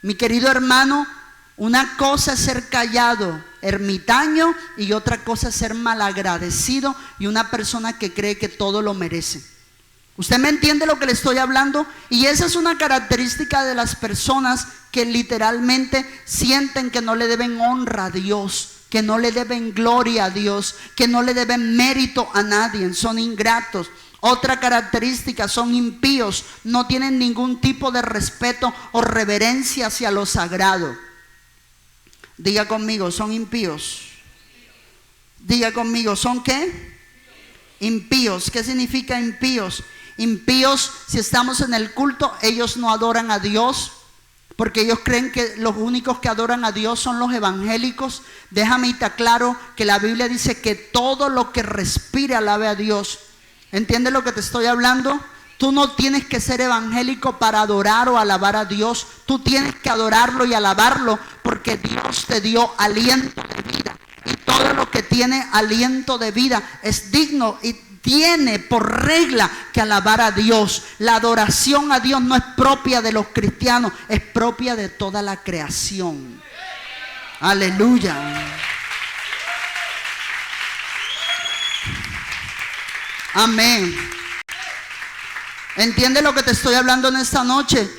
Mi querido hermano, una cosa es ser callado, ermitaño, y otra cosa es ser malagradecido y una persona que cree que todo lo merece. ¿Usted me entiende lo que le estoy hablando? Y esa es una característica de las personas que literalmente sienten que no le deben honra a Dios, que no le deben gloria a Dios, que no le deben mérito a nadie, son ingratos. Otra característica, son impíos, no tienen ningún tipo de respeto o reverencia hacia lo sagrado. Diga conmigo, son impíos. Diga conmigo, ¿son qué? Impíos. ¿Qué significa impíos? Impíos, si estamos en el culto, ellos no adoran a Dios, porque ellos creen que los únicos que adoran a Dios son los evangélicos. Déjame irte claro que la Biblia dice que todo lo que respire alabe a Dios. ¿Entiendes lo que te estoy hablando? Tú no tienes que ser evangélico para adorar o alabar a Dios. Tú tienes que adorarlo y alabarlo porque Dios te dio aliento de vida. Y todo lo que tiene aliento de vida es digno y tiene por regla que alabar a Dios. La adoración a Dios no es propia de los cristianos, es propia de toda la creación. Aleluya. Amén. ¿Entiende lo que te estoy hablando en esta noche?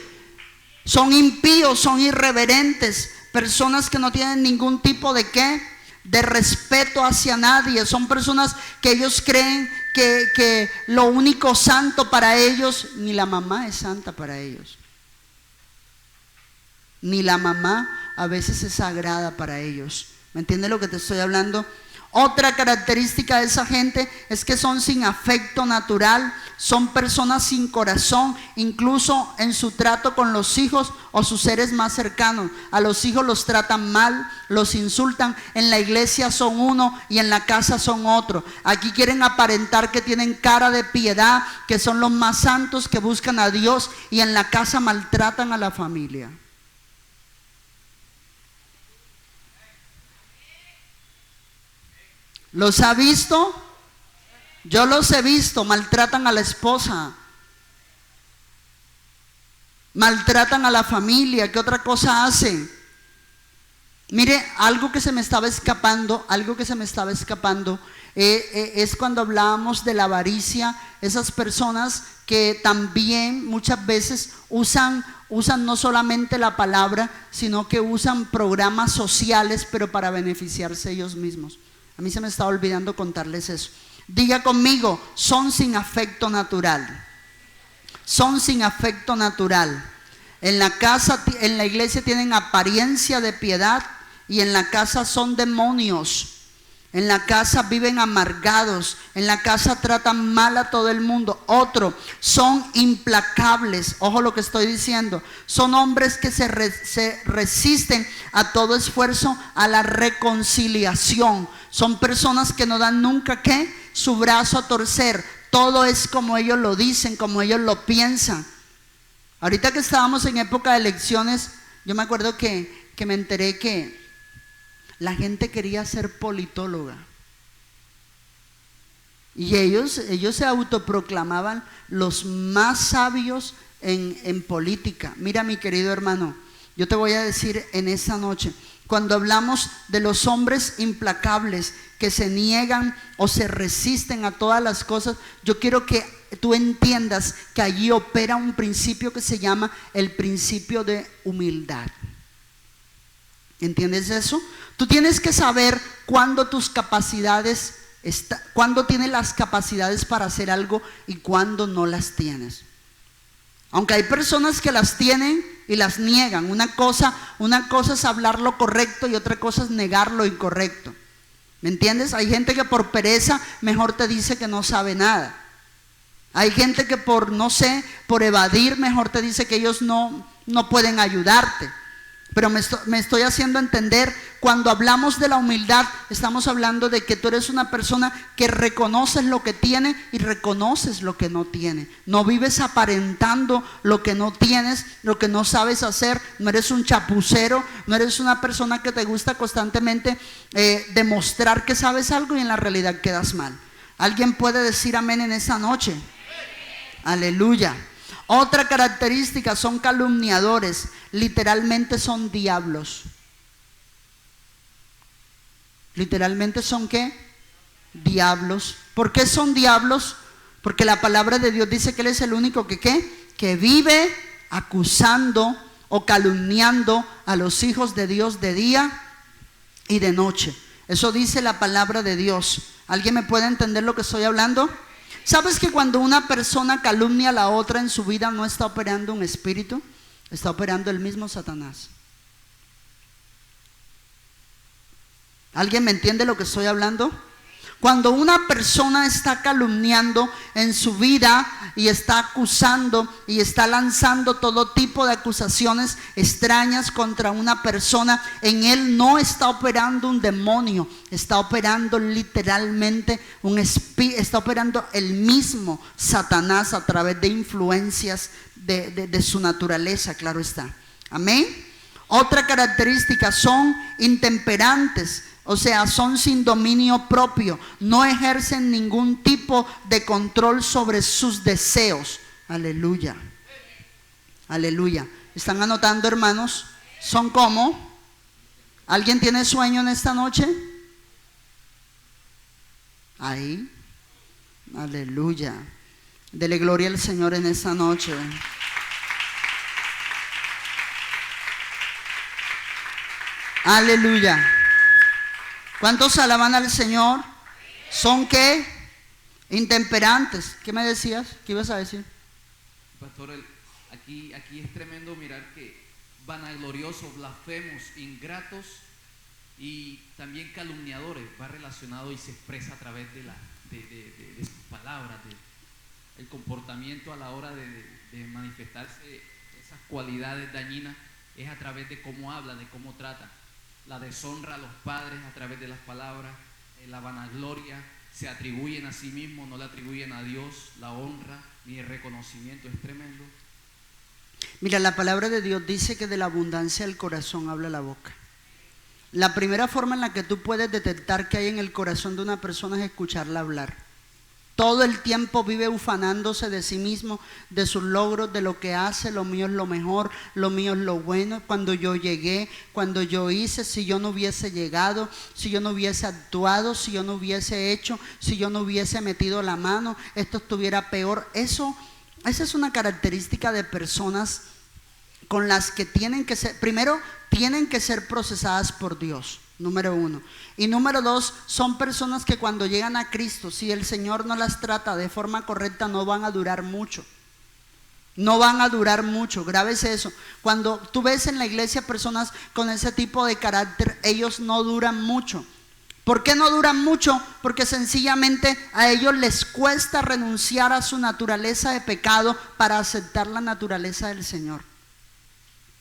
Son impíos, son irreverentes, personas que no tienen ningún tipo de ¿qué? De respeto hacia nadie. Son personas que ellos creen que lo único santo para ellos, ni la mamá es santa para ellos. Ni la mamá a veces es sagrada para ellos. ¿Me entiendes lo que te estoy hablando? Otra característica de esa gente es que son sin afecto natural, son personas sin corazón, incluso en su trato con los hijos o sus seres más cercanos. A los hijos los tratan mal, los insultan, en la iglesia son uno y en la casa son otro. Aquí quieren aparentar que tienen cara de piedad, que son los más santos, que buscan a Dios, y en la casa maltratan a la familia. ¿Los ha visto? Yo los he visto. Maltratan a la esposa, maltratan a la familia. ¿Qué otra cosa hacen? Mire, algo que se me estaba escapando, es cuando hablábamos de la avaricia. Esas personas que también muchas veces usan no solamente la palabra, sino que usan programas sociales, pero para beneficiarse ellos mismos. A mí se me estaba olvidando contarles eso. Diga conmigo, son sin afecto natural. Son sin afecto natural. En la casa, en la iglesia tienen apariencia de piedad y en la casa son demonios. En la casa viven amargados, en la casa tratan mal a todo el mundo. Otro, son implacables. Ojo lo que estoy diciendo. Son hombres que se resisten a todo esfuerzo a la reconciliación. Son personas que no dan nunca ¿qué? Su brazo a torcer. Todo es como ellos lo dicen, como ellos lo piensan. Ahorita que estábamos en época de elecciones, yo me acuerdo que me enteré que la gente quería ser politóloga. Y ellos se autoproclamaban los más sabios en política. Mira, mi querido hermano, yo te voy a decir en esta noche, cuando hablamos de los hombres implacables que se niegan o se resisten a todas las cosas, yo quiero que tú entiendas que allí opera un principio que se llama el principio de humildad. ¿Entiendes eso? Tú tienes que saber cuándo tus capacidades, cuándo tienes las capacidades para hacer algo y cuándo no las tienes. Aunque hay personas que las tienen y las niegan. Una cosa es hablar lo correcto y otra cosa es negar lo incorrecto. ¿Me entiendes? Hay gente que por pereza mejor te dice que no sabe nada. Hay gente que por evadir mejor te dice que ellos no pueden ayudarte. Pero me estoy haciendo entender, cuando hablamos de la humildad, estamos hablando de que tú eres una persona que reconoces lo que tiene y reconoces lo que no tiene. No vives aparentando lo que no tienes, lo que no sabes hacer. No eres un chapucero, no eres una persona que te gusta constantemente demostrar que sabes algo y en la realidad quedas mal. ¿Alguien puede decir amén en esa noche? Aleluya. Otra característica, son calumniadores, literalmente son diablos. Literalmente son ¿qué? Diablos. ¿Por qué son diablos? Porque la palabra de Dios dice que Él es el único que ¿qué? Que vive acusando o calumniando a los hijos de Dios de día y de noche. Eso dice la palabra de Dios. ¿Alguien me puede entender lo que estoy hablando? ¿Sabes que cuando una persona calumnia a la otra en su vida no está operando un espíritu? Está operando el mismo Satanás. ¿Alguien me entiende lo que estoy hablando? Cuando una persona está calumniando en su vida y está acusando y está lanzando todo tipo de acusaciones extrañas contra una persona, en él no está operando un demonio, está operando literalmente está operando el mismo Satanás a través de influencias de su naturaleza, claro está. Amén. Otra característica, son intemperantes. O sea, son sin dominio propio, no ejercen ningún tipo de control sobre sus deseos. Aleluya. Aleluya. ¿Están anotando, hermanos? ¿Son como? ¿Alguien tiene sueño en esta noche? Ahí. Aleluya. Dele gloria al Señor en esta noche. Aleluya. ¿Cuántos alaban al Señor? ¿Son qué? Intemperantes. ¿Qué me decías? ¿Qué ibas a decir? Pastor, aquí es tremendo mirar que vanagloriosos, blasfemos, ingratos Y también calumniadores, va relacionado y se expresa a través de sus palabras, el comportamiento a la hora de manifestarse esas cualidades dañinas, es a través de cómo habla, de cómo trata. La deshonra a los padres a través de las palabras, la vanagloria, se atribuyen a sí mismos, no le atribuyen a Dios la honra ni el reconocimiento, es tremendo. Mira, la palabra de Dios dice que de la abundancia del corazón habla la boca. La primera forma en la que tú puedes detectar qué hay en el corazón de una persona es escucharla hablar. Todo el tiempo vive ufanándose de sí mismo, de sus logros, de lo que hace. Lo mío es lo mejor, lo mío es lo bueno. Cuando yo llegué, cuando yo hice, si yo no hubiese llegado, si yo no hubiese actuado, si yo no hubiese hecho, si yo no hubiese metido la mano, esto estuviera peor. Esa es una característica de personas con las que tienen que ser, primero, tienen que ser procesadas por Dios, número uno. Y número dos, son personas que cuando llegan a Cristo, si el Señor no las trata de forma correcta, no van a durar mucho. No van a durar mucho, grábese eso. Cuando tú ves en la iglesia personas con ese tipo de carácter, ellos no duran mucho. ¿Por qué no duran mucho? Porque sencillamente a ellos les cuesta renunciar a su naturaleza de pecado para aceptar la naturaleza del Señor.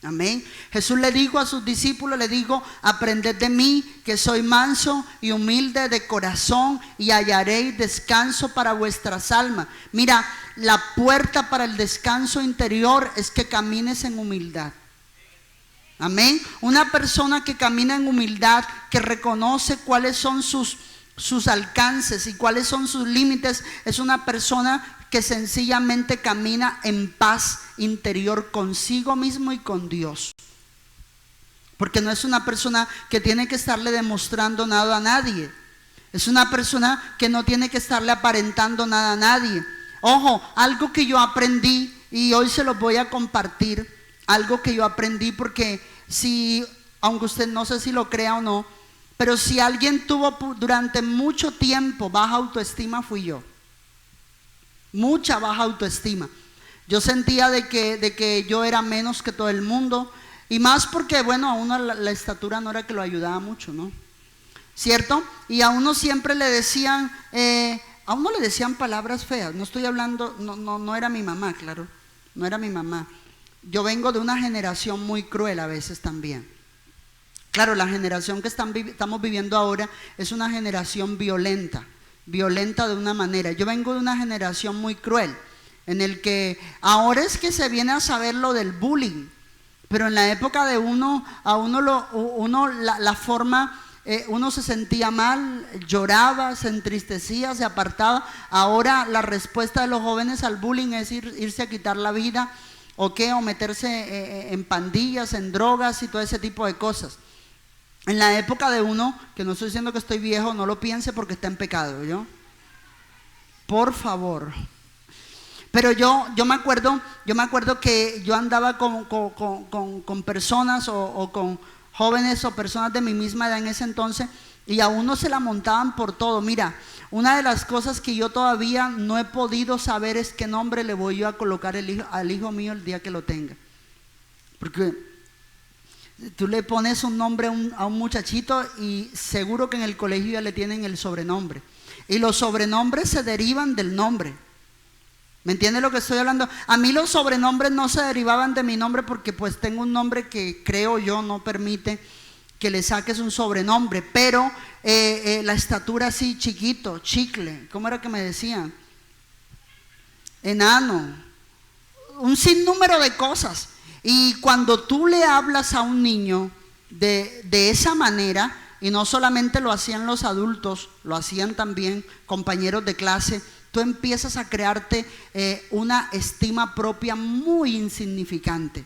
Amén. Jesús le dijo a sus discípulos, le dijo: aprended de mí, que soy manso y humilde de corazón, y hallaréis descanso para vuestras almas. Mira, la puerta para el descanso interior es que camines en humildad. Amén. Una persona que camina en humildad, que reconoce cuáles son sus alcances y cuáles son sus límites, es una persona que sencillamente camina en paz interior consigo mismo y con Dios. Porque no es una persona que tiene que estarle demostrando nada a nadie. Es una persona que no tiene que estarle aparentando nada a nadie. Ojo, algo que yo aprendí y hoy se los voy a compartir. Algo que yo aprendí, porque aunque usted no sé si lo crea o no, pero si alguien tuvo durante mucho tiempo baja autoestima, fui yo. Mucha baja autoestima. Yo sentía de que yo era menos que todo el mundo, y más porque, bueno, a uno la estatura no era que lo ayudaba mucho, ¿no? ¿Cierto? Y a uno siempre le decían, a uno le decían palabras feas. No estoy hablando, no era mi mamá, claro, no era mi mamá. Yo vengo de una generación muy cruel a veces también. Claro, la generación que estamos viviendo ahora es una generación violenta de una manera. Yo vengo de una generación muy cruel, en el que ahora es que se viene a saber lo del bullying, pero en la época de uno se sentía mal, lloraba, se entristecía, se apartaba. Ahora la respuesta de los jóvenes al bullying es irse a quitar la vida, o meterse en pandillas, en drogas y todo ese tipo de cosas. En la época de uno, que no estoy diciendo que estoy viejo, no lo piense porque está en pecado, ¿yo? Por favor. Pero yo me acuerdo que yo andaba con personas o con jóvenes o personas de mi misma edad en ese entonces, y a uno se la montaban por todo. Mira, una de las cosas que yo todavía no he podido saber es qué nombre le voy yo a colocar al hijo mío el día que lo tenga. Porque tú le pones un nombre a un muchachito y seguro que en el colegio ya le tienen el sobrenombre. Y los sobrenombres se derivan del nombre. ¿Me entiendes lo que estoy hablando? A mí los sobrenombres no se derivaban de mi nombre, porque pues tengo un nombre que creo yo no permite que le saques un sobrenombre. Pero la estatura así, chiquito, chicle, ¿cómo era que me decían? Enano, un sinnúmero de cosas. Y cuando tú le hablas a un niño de esa manera, y no solamente lo hacían los adultos, lo hacían también compañeros de clase, tú empiezas a crearte una estima propia muy insignificante.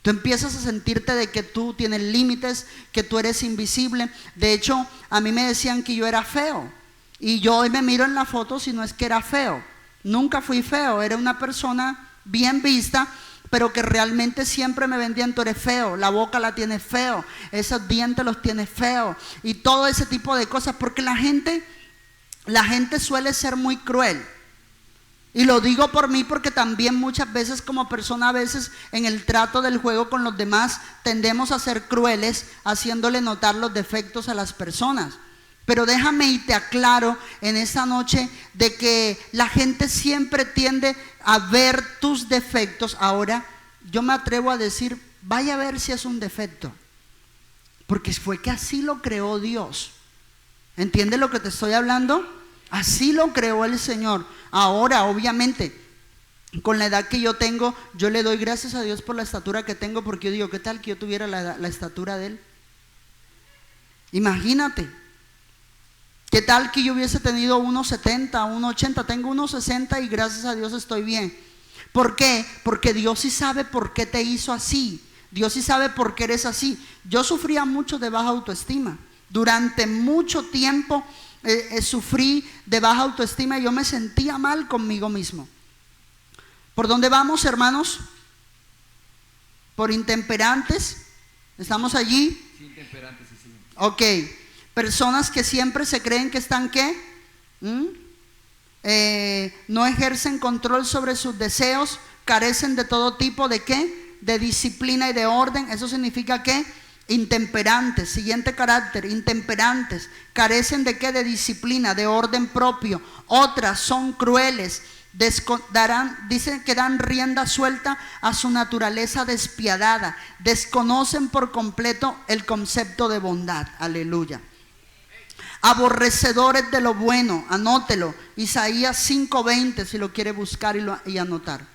Tú empiezas a sentirte de que tú tienes límites, que tú eres invisible. De hecho, a mí me decían que yo era feo, y yo hoy me miro en la foto, si no es que era feo. Nunca fui feo, era una persona bien vista, pero que realmente siempre me vendían: tú eres feo, la boca la tienes feo, esos dientes los tienes feo, y todo ese tipo de cosas, porque la gente suele ser muy cruel. Y lo digo por mí porque también muchas veces como persona, a veces en el trato del juego con los demás, tendemos a ser crueles, haciéndole notar los defectos a las personas. Pero déjame y te aclaro en esta noche de que la gente siempre tiende a ver tus defectos. Ahora, yo me atrevo a decir, vaya a ver si es un defecto. Porque fue que así lo creó Dios. ¿Entiendes lo que te estoy hablando? Así lo creó el Señor. Ahora, obviamente, con la edad que yo tengo, yo le doy gracias a Dios por la estatura que tengo, porque yo digo, ¿qué tal que yo tuviera la estatura de Él? Imagínate. ¿Qué tal que yo hubiese tenido 1,70, 1,80? Tengo 1,60 y gracias a Dios estoy bien. ¿Por qué? Porque Dios sí sabe por qué te hizo así. Dios sí sabe por qué eres así. Yo sufría mucho de baja autoestima. Durante mucho tiempo sufrí de baja autoestima y yo me sentía mal conmigo mismo. ¿Por dónde vamos, hermanos? ¿Por intemperantes? ¿Estamos allí? Sí, intemperantes, sí, sí. Ok. Personas que siempre se creen que están ¿qué? No ejercen control sobre sus deseos, carecen de todo tipo de ¿qué? De disciplina y de orden. Eso significa ¿qué? Intemperantes. Siguiente carácter, intemperantes, carecen de ¿qué? De disciplina, de orden propio. Otras son crueles, dicen que dan rienda suelta a su naturaleza despiadada, desconocen por completo el concepto de bondad. Aleluya. Aborrecedores de lo bueno, anótelo, Isaías 5:20 si lo quiere buscar y anotar.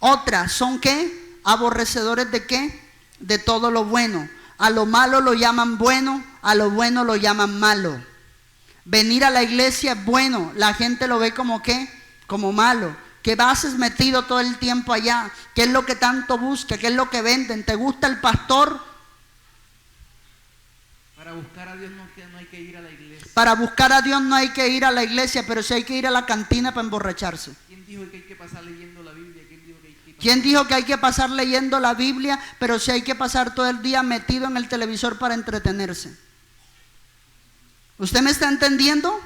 Otras son ¿qué? Aborrecedores de ¿qué? De todo lo bueno. A lo malo lo llaman bueno, a lo bueno lo llaman malo. Venir a la iglesia es bueno, la gente lo ve como ¿qué? Como malo. ¿Qué vas metido todo el tiempo allá? ¿Qué es lo que tanto busca? ¿Qué es lo que venden? ¿Te gusta el pastor? Para buscar a Dios no hay que ir a la iglesia. Para buscar a Dios no hay que ir a la iglesia, pero sí hay que ir a la cantina para emborracharse. ¿Quién dijo que hay que pasar leyendo la Biblia? ¿Quién dijo que hay que pasar leyendo la Biblia, pero sí hay que pasar todo el día metido en el televisor para entretenerse? ¿Usted me está entendiendo?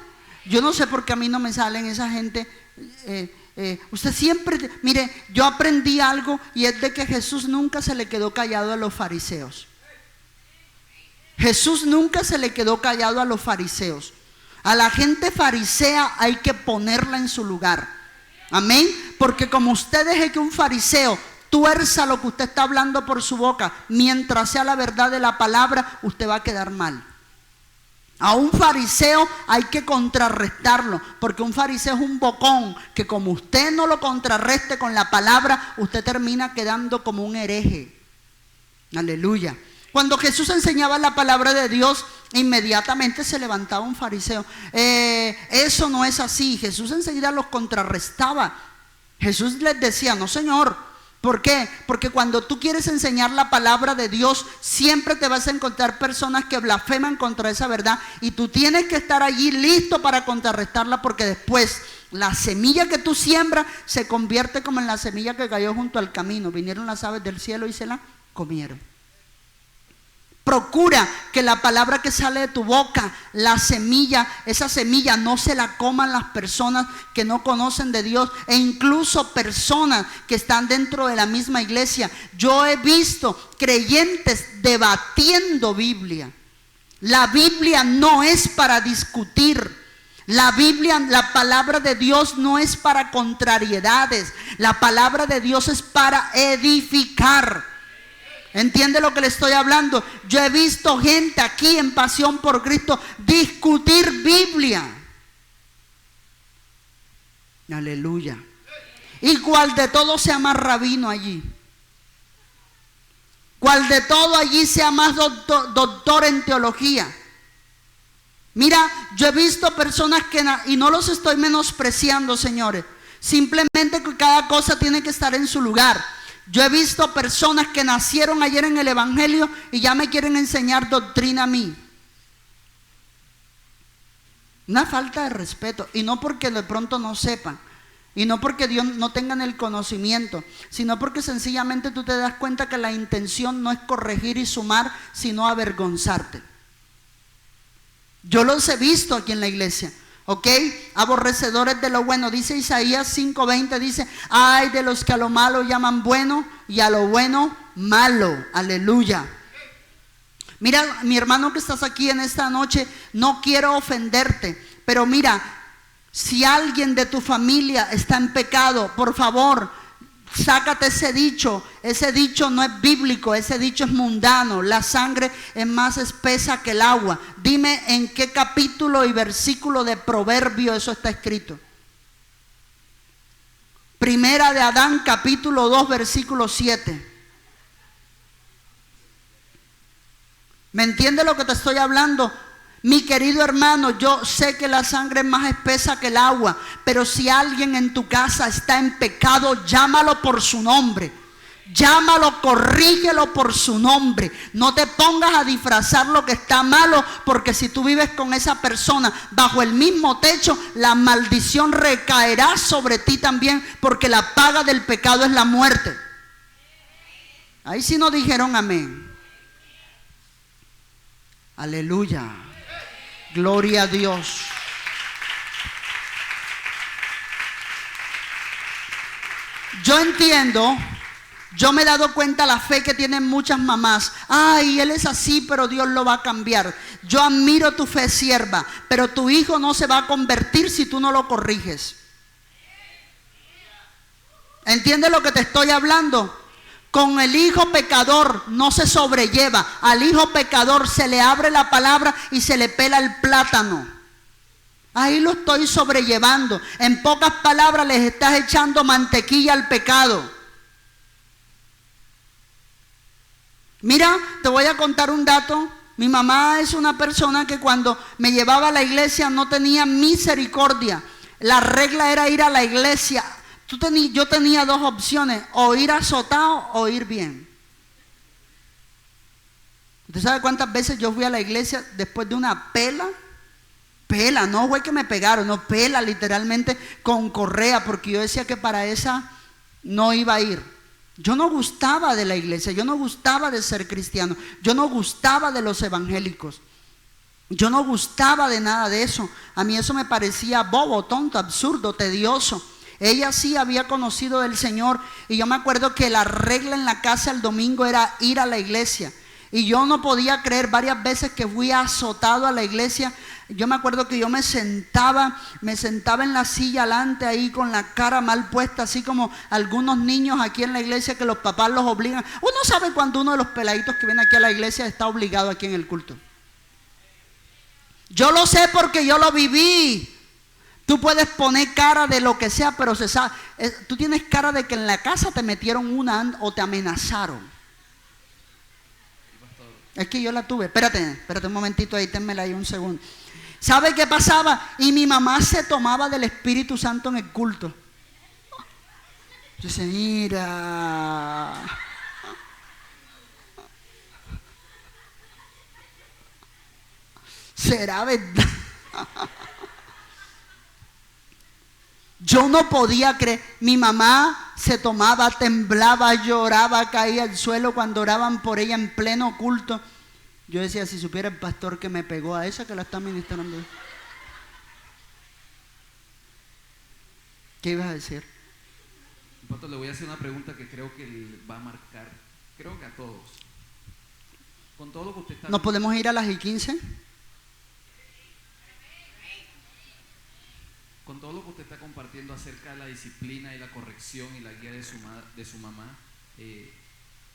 Yo no sé por qué a mí no me salen esa gente. Usted siempre, mire, yo aprendí algo y es de que Jesús nunca se le quedó callado a los fariseos. Jesús nunca se le quedó callado a los fariseos. A la gente farisea hay que ponerla en su lugar. Amén. Porque como usted deje que un fariseo tuerza lo que usted está hablando por su boca, mientras sea la verdad de la palabra, usted va a quedar mal. A un fariseo hay que contrarrestarlo, porque un fariseo es un bocón que como usted no lo contrarreste con la palabra, usted termina quedando como un hereje. Aleluya. Cuando Jesús enseñaba la palabra de Dios, inmediatamente se levantaba un fariseo. Eso no es así. Jesús enseguida los contrarrestaba. Jesús les decía, no señor. ¿Por qué? Porque cuando tú quieres enseñar la palabra de Dios, siempre te vas a encontrar personas que blasfeman contra esa verdad. Y tú tienes que estar allí listo para contrarrestarla, porque después la semilla que tú siembras se convierte como en la semilla que cayó junto al camino. Vinieron las aves del cielo y se la comieron. Procura que la palabra que sale de tu boca, la semilla, esa semilla no se la coman las personas que no conocen de Dios, e incluso personas que están dentro de la misma iglesia. Yo he visto creyentes debatiendo Biblia. La Biblia no es para discutir. La Biblia, la palabra de Dios no es para contrariedades. La palabra de Dios es para edificar. ¿Entiende lo que le estoy hablando? Yo he visto gente aquí en Pasión por Cristo discutir Biblia. Aleluya. ¿Y cuál de todos sea más rabino allí? ¿Cuál de todo allí sea más doctor en teología? Mira, yo he visto personas que, y no los estoy menospreciando, señores, simplemente que cada cosa tiene que estar en su lugar. Yo he visto personas que nacieron ayer en el evangelio y ya me quieren enseñar doctrina a mí. Una falta de respeto, y no porque de pronto no sepan, y no porque Dios no tengan el conocimiento, sino porque sencillamente tú te das cuenta que la intención no es corregir y sumar, sino avergonzarte. Yo los he visto aquí en la iglesia. ¿Ok? Aborrecedores de lo bueno. Dice Isaías 5:20, dice, ay de los que a lo malo llaman bueno y a lo bueno malo. Aleluya. Mira, mi hermano que estás aquí en esta noche, no quiero ofenderte, pero mira, si alguien de tu familia está en pecado, por favor, sácate ese dicho no es bíblico, ese dicho es mundano. La sangre es más espesa que el agua. Dime en qué capítulo y versículo de Proverbio eso está escrito. Primera de Adán, capítulo 2, versículo 7. ¿Me entiendes lo que te estoy hablando? Mi querido hermano, yo sé que la sangre es más espesa que el agua, pero si alguien en tu casa está en pecado, llámalo por su nombre. Llámalo, corrígelo por su nombre. No te pongas a disfrazar lo que está malo, porque si tú vives con esa persona bajo el mismo techo, la maldición recaerá sobre ti también, porque la paga del pecado es la muerte. Ahí sí no dijeron amén. Aleluya. Gloria a Dios. Yo entiendo, yo me he dado cuenta la fe que tienen muchas mamás. Ay, él es así, pero Dios lo va a cambiar. Yo admiro tu fe, sierva, pero tu hijo no se va a convertir si tú no lo corriges. ¿Entiendes lo que te estoy hablando? Con el hijo pecador no se sobrelleva. Al hijo pecador se le abre la palabra y se le pela el plátano. Ahí lo estoy sobrellevando. En pocas palabras, les estás echando mantequilla al pecado. Mira, te voy a contar un dato. Mi mamá es una persona que cuando me llevaba a la iglesia no tenía misericordia. La regla era ir a la iglesia. Yo tenía dos opciones, o ir azotado o ir bien. ¿Usted sabe cuántas veces yo fui a la iglesia después de una pela? Pela, no fue que me pegaron, no, pela literalmente con correa, porque yo decía que para esa no iba a ir. Yo no gustaba de la iglesia, yo no gustaba de ser cristiano, yo no gustaba de los evangélicos. Yo no gustaba de nada de eso. A mí eso me parecía bobo, tonto, absurdo, tedioso. Ella sí había conocido del Señor, y yo me acuerdo que la regla en la casa el domingo era ir a la iglesia, y yo no podía creer varias veces que fui azotado a la iglesia. Yo me acuerdo que yo me sentaba en la silla alante ahí con la cara mal puesta, así como algunos niños aquí en la iglesia que los papás los obligan. Uno sabe cuando uno de los peladitos que viene aquí a la iglesia está obligado aquí en el culto. Yo lo sé porque yo lo viví. Tú puedes poner cara de lo que sea, pero se sabe, tú tienes cara de que en la casa te metieron una o te amenazaron. Es que yo la tuve. Espérate un momentito ahí, ténmela ahí un segundo. ¿Sabe qué pasaba? Y mi mamá se tomaba del Espíritu Santo en el culto. Yo decía, mira. ¿Será verdad? Yo no podía creer. Mi mamá se tomaba, temblaba, lloraba, caía al suelo cuando oraban por ella en pleno culto. Yo decía, si supiera el pastor que me pegó a esa que la está ministrando. ¿Qué ibas a decir? Pastor, le voy a hacer una pregunta que creo que va a marcar, creo que a todos. Con todo lo que usted está... ¿Nos podemos ir a las y15? Con todo lo que usted está compartiendo acerca de la disciplina y la corrección y la guía de su mamá,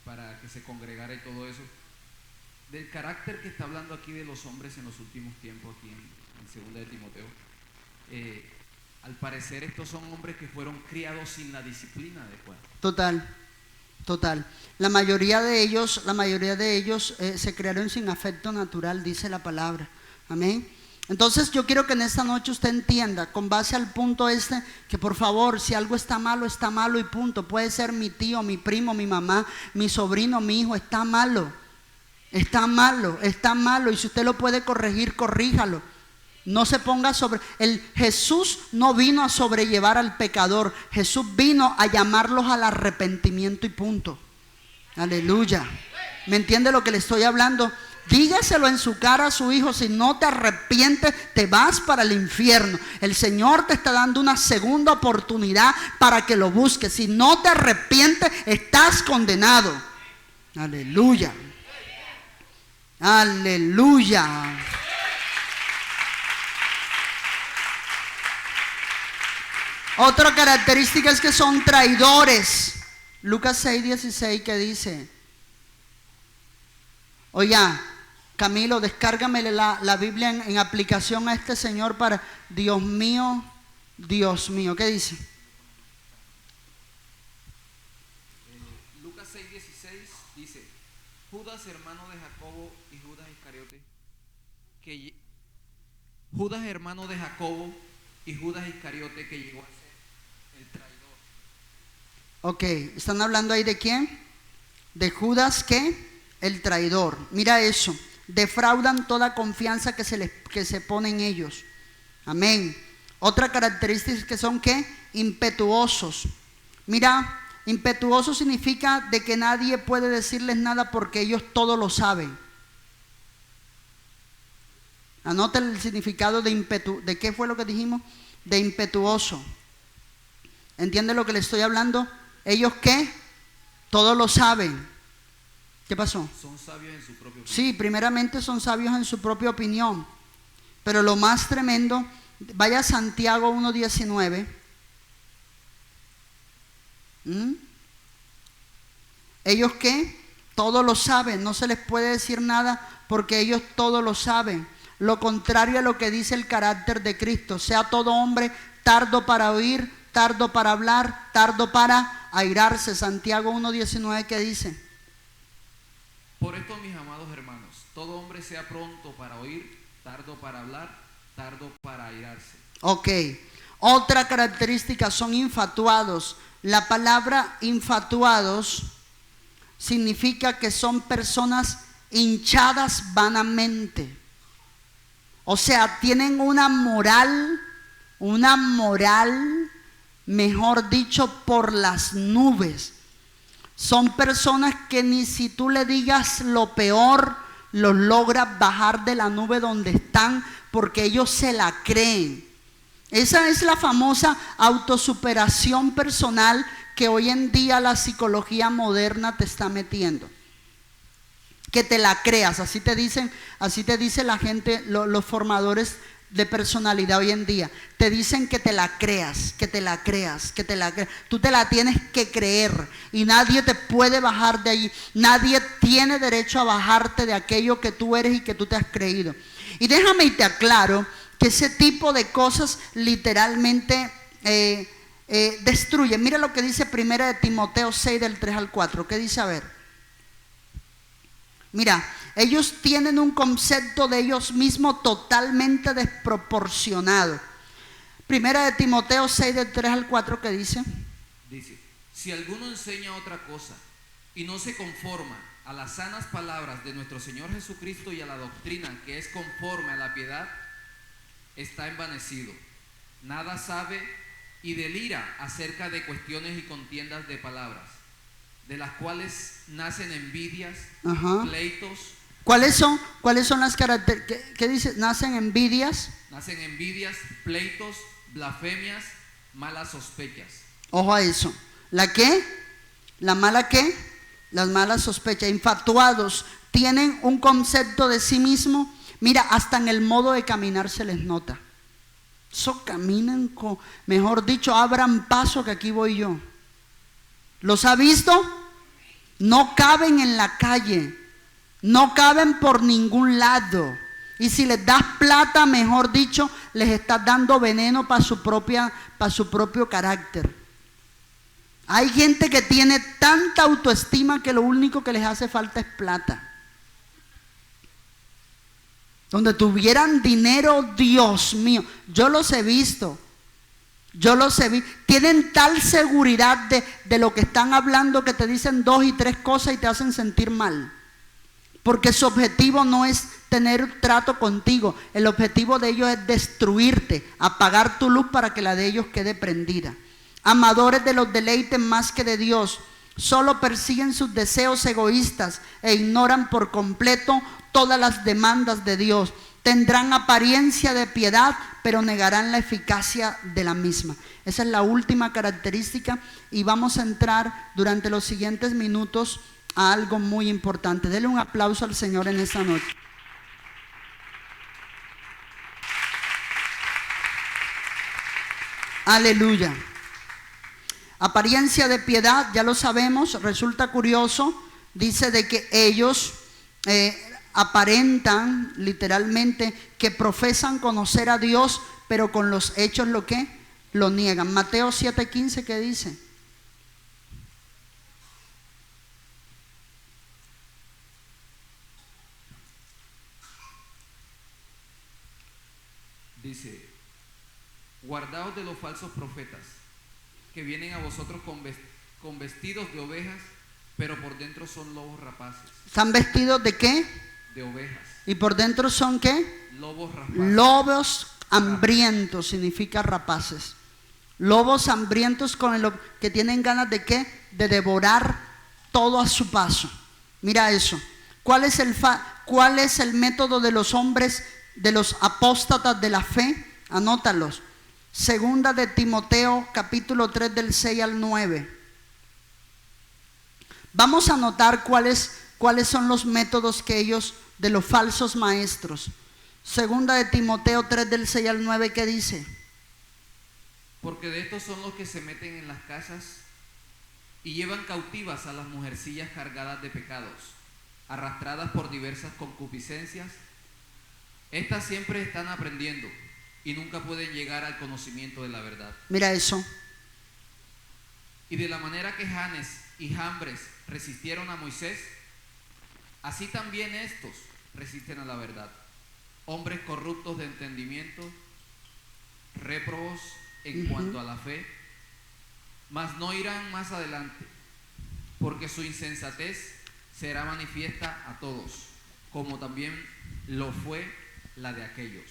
para que se congregara y todo eso, del carácter que está hablando aquí de los hombres en los últimos tiempos, aquí en 2 de Timoteo, al parecer estos son hombres que fueron criados sin la disciplina adecuada. Total. La mayoría de ellos se crearon sin afecto natural, dice la palabra. Amén. Entonces yo quiero que en esta noche usted entienda, con base al punto que por favor, si algo está malo y punto. Puede ser mi tío, mi primo, mi mamá, mi sobrino, mi hijo, está malo. Está malo. Y si usted lo puede corregir, corríjalo. No se ponga Jesús no vino a sobrellevar al pecador. Jesús vino a llamarlos al arrepentimiento y punto. Aleluya. ¿Me entiende lo que le estoy hablando? Dígaselo en su cara a su hijo: si no te arrepientes, te vas para el infierno. El Señor te está dando una segunda oportunidad para que lo busques. Si no te arrepientes, estás condenado. Aleluya. Aleluya. Otra característica es que son traidores. Lucas 6:16, que dice: oye, Camilo, descárgamele la Biblia en aplicación a este señor para... Dios mío, ¿qué dice? Lucas 6:16 dice: Judas, hermano de Jacobo y Judas Iscariote, que llegó a ser el traidor. Ok, ¿están hablando ahí de quién? De Judas, ¿qué? El traidor. Mira eso. Defraudan toda confianza que se pone en ellos. Amén. Otra característica es que son ¿qué? Impetuosos. Mira, impetuoso significa de que nadie puede decirles nada porque ellos todo lo saben. Anota el significado de ¿de qué fue lo que dijimos? De impetuoso. ¿Entiende lo que le estoy hablando? ¿Ellos qué? Todo lo saben. ¿Qué pasó? Son sabios en su propia opinión. Sí, primeramente son sabios en su propia opinión. Pero lo más tremendo, vaya a Santiago 1:19. ¿Ellos qué? Todo lo saben. No se les puede decir nada porque ellos todo lo saben. Lo contrario a lo que dice el carácter de Cristo: sea todo hombre tardo para oír, tardo para hablar, tardo para airarse. Santiago 1:19, ¿qué dice? Por esto, mis amados hermanos, todo hombre sea pronto para oír, tardo para hablar, tardo para airarse. Ok. Otra característica, son infatuados. La palabra infatuados significa que son personas hinchadas vanamente. O sea, tienen una moral, mejor dicho, por las nubes. Son personas que ni si tú le digas lo peor, los logras bajar de la nube donde están, porque ellos se la creen. Esa es la famosa autosuperación personal que hoy en día la psicología moderna te está metiendo. Que te la creas, así te dice la gente, los formadores de personalidad hoy en día. Te dicen que te la creas, que te la creas, que te la creas. Tú te la tienes que creer y nadie te puede bajar de ahí. Nadie tiene derecho a bajarte de aquello que tú eres y que tú te has creído. Y déjame y te aclaro que ese tipo de cosas literalmente destruyen. Mira lo que dice 1 de Timoteo 6 del 3 al 4. ¿Qué dice? A ver. Mira, ellos tienen un concepto de ellos mismos totalmente desproporcionado. 1 de Timoteo 6 del 3 al 4, ¿qué dice? Dice: si alguno enseña otra cosa y no se conforma a las sanas palabras de nuestro Señor Jesucristo y a la doctrina que es conforme a la piedad, está envanecido, nada sabe y delira acerca de cuestiones y contiendas de palabras, de las cuales nacen envidias, pleitos. ¿Cuáles son las características? ¿Qué dice? Nacen envidias. Nacen envidias, pleitos, blasfemias, malas sospechas. Ojo a eso. ¿La qué? ¿La mala qué? Las malas sospechas. Infatuados. Tienen un concepto de sí mismo. Mira, hasta en el modo de caminar se les nota. Eso caminan con, mejor dicho, abran paso que aquí voy yo. ¿Los ha visto? No caben en la calle, no caben por ningún lado. Y si les das plata, mejor dicho, les estás dando veneno para su propio carácter. Hay gente que tiene tanta autoestima que lo único que les hace falta es plata. Donde tuvieran dinero, Dios mío, yo los he visto. Tienen tal seguridad de lo que están hablando que te dicen 2 y 3 cosas y te hacen sentir mal. Porque su objetivo no es tener trato contigo. El objetivo de ellos es destruirte, apagar tu luz para que la de ellos quede prendida. Amadores de los deleites más que de Dios. Solo persiguen sus deseos egoístas e ignoran por completo todas las demandas de Dios. Tendrán apariencia de piedad, pero negarán la eficacia de la misma. Esa es la última característica y vamos a entrar durante los siguientes minutos a algo muy importante. Denle un aplauso al Señor en esta noche. Aleluya. Apariencia de piedad, ya lo sabemos, resulta curioso, dice de que ellos aparentan literalmente que profesan conocer a Dios, pero con los hechos lo que lo niegan. Mateo 7:15, ¿qué dice? Dice: guardaos de los falsos profetas, que vienen a vosotros con vestidos de ovejas, pero por dentro son lobos rapaces. ¿Están vestidos de qué? De ovejas. ¿Y por dentro son qué? Lobos rapaces. Lobos hambrientos significa rapaces. Lobos hambrientos que tienen ganas de qué? De devorar todo a su paso. Mira eso. ¿Cuál es el método de los hombres, de los apóstatas de la fe? Anótalos. Segunda de Timoteo, capítulo 3, del 6 al 9. Vamos a notar cuáles son los métodos que ellos, de los falsos maestros. Segunda de Timoteo 3, del 6 al 9, ¿qué dice? Porque de estos son los que se meten en las casas y llevan cautivas a las mujercillas cargadas de pecados, arrastradas por diversas concupiscencias. Estas siempre están aprendiendo y nunca pueden llegar al conocimiento de la verdad. Mira eso. Y de la manera que Janes y Jambres resistieron a Moisés, así también estos resisten a la verdad. Hombres corruptos de entendimiento, réprobos en cuanto a la fe, mas no irán más adelante, porque su insensatez será manifiesta a todos, como también lo fue la de aquellos.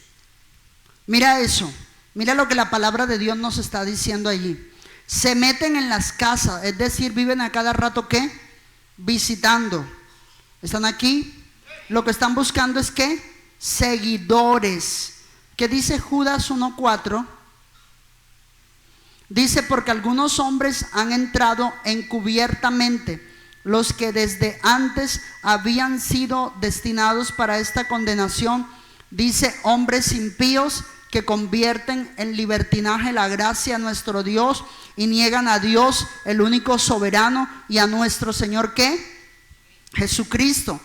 Mira eso, mira lo que la palabra de Dios nos está diciendo allí. Se meten en las casas, es decir, viven a cada rato ¿qué? Visitando. ¿Están aquí? Lo que están buscando es ¿qué? Seguidores. ¿Qué dice Judas 1:4? Dice: porque algunos hombres han entrado encubiertamente, los que desde antes habían sido destinados para esta condenación. Dice: hombres impíos que convierten en libertinaje la gracia de nuestro Dios y niegan a Dios, el único soberano, y a nuestro Señor ¿qué? Jesucristo.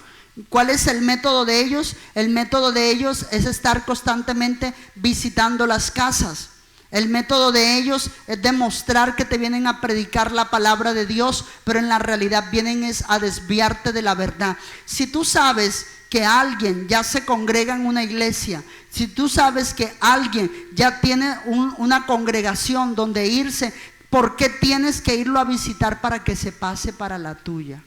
¿Cuál es el método de ellos? El método de ellos es estar constantemente visitando las casas. El método de ellos es demostrar que te vienen a predicar la palabra de Dios, pero en la realidad vienen es a desviarte de la verdad. Si tú sabes que alguien ya se congrega en una iglesia, si tú sabes que alguien ya tiene una congregación donde irse, ¿por qué tienes que irlo a visitar para que se pase para la tuya?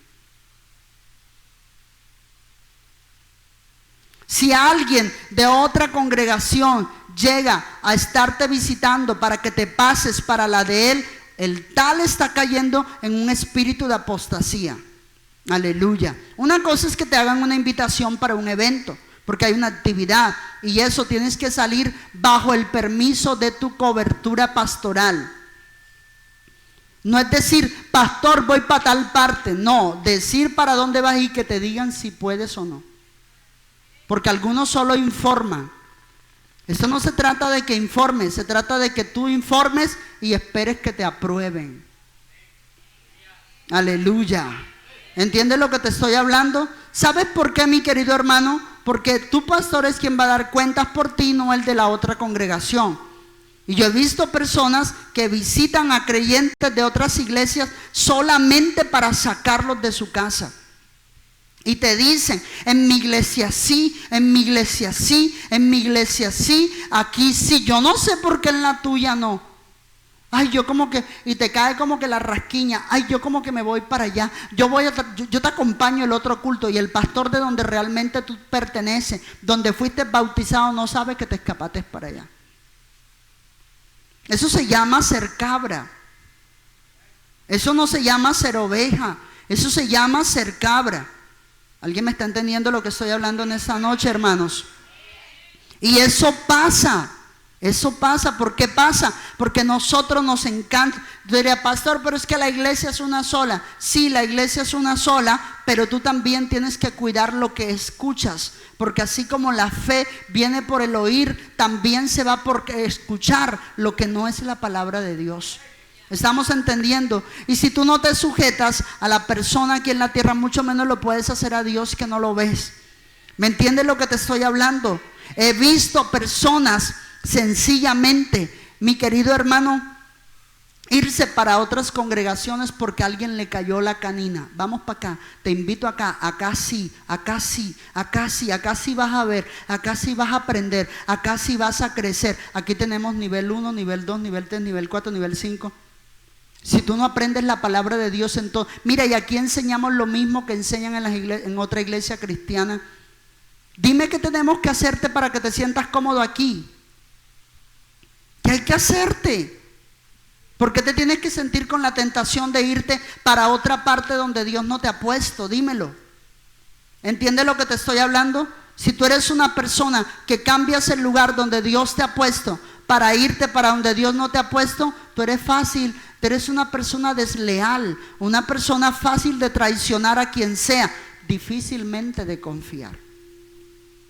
Si alguien de otra congregación llega a estarte visitando para que te pases para la de él, el tal está cayendo en un espíritu de apostasía. Aleluya. Una cosa es que te hagan una invitación para un evento, porque hay una actividad, y eso tienes que salir bajo el permiso de tu cobertura pastoral. No es decir, pastor, voy para tal parte. No, decir para dónde vas y que te digan si puedes o no. Porque algunos solo informan. Esto no se trata de que informes, se trata de que tú informes y esperes que te aprueben. Aleluya. ¿Entiendes lo que te estoy hablando? ¿Sabes por qué, mi querido hermano? Porque tu pastor es quien va a dar cuentas por ti, no el de la otra congregación. Y yo he visto personas que visitan a creyentes de otras iglesias solamente para sacarlos de su casa. Y te dicen: en mi iglesia sí, en mi iglesia sí, en mi iglesia sí, aquí sí. Yo no sé por qué en la tuya no. Ay, yo como que, y te cae como que la rasquiña. Ay, yo como que me voy para allá. Yo te acompaño el otro culto, y el pastor de donde realmente tú perteneces, donde fuiste bautizado, no sabe que te escapaste para allá. Eso se llama ser cabra. Eso no se llama ser oveja. Eso se llama ser cabra. ¿Alguien me está entendiendo lo que estoy hablando en esta noche, hermanos? Y eso pasa. Eso pasa. ¿Por qué pasa? Porque nosotros nos encanta. Yo diría, pastor, pero es que la iglesia es una sola. Sí, la iglesia es una sola, pero tú también tienes que cuidar lo que escuchas. Porque así como la fe viene por el oír, también se va por escuchar lo que no es la palabra de Dios. ¿Estamos entendiendo? Y si tú no te sujetas a la persona aquí en la tierra, mucho menos lo puedes hacer a Dios que no lo ves. ¿Me entiendes lo que te estoy hablando? He visto personas sencillamente, mi querido hermano, irse para otras congregaciones porque a alguien le cayó la canina. Vamos para acá, te invito acá, acá sí, acá sí, acá sí, acá sí vas a ver, acá sí vas a aprender, acá sí vas a crecer. Aquí tenemos nivel 1, nivel 2, nivel 3, nivel 4, nivel 5. Si tú no aprendes la palabra de Dios en todo, mira, y aquí enseñamos lo mismo que enseñan en otra iglesia cristiana. Dime qué tenemos que hacerte para que te sientas cómodo aquí. ¿Qué hay que hacerte? ¿Por qué te tienes que sentir con la tentación de irte para otra parte donde Dios no te ha puesto? Dímelo. ¿Entiendes lo que te estoy hablando? Si tú eres una persona que cambias el lugar donde Dios te ha puesto para irte para donde Dios no te ha puesto, tú eres fácil, tú eres una persona desleal, una persona fácil de traicionar a quien sea, difícilmente de confiar.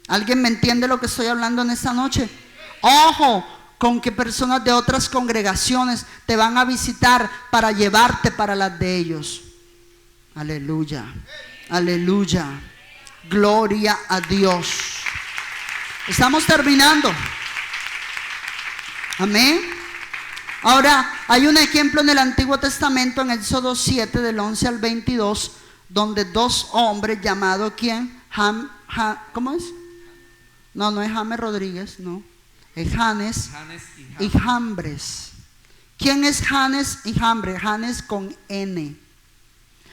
¿Alguien me entiende lo que estoy hablando en esta noche? Ojo con que personas de otras congregaciones te van a visitar para llevarte para las de ellos. Aleluya, aleluya, gloria a Dios. Estamos terminando. Amén. Ahora, hay un ejemplo en el Antiguo Testamento, en Éxodo 7, del 11 al 22, donde dos hombres llamados, ¿quién? ¿Cómo es? No es James Rodríguez, no. Es Janes y Jambres. ¿Quién es Janes y Jambres? Janes con N.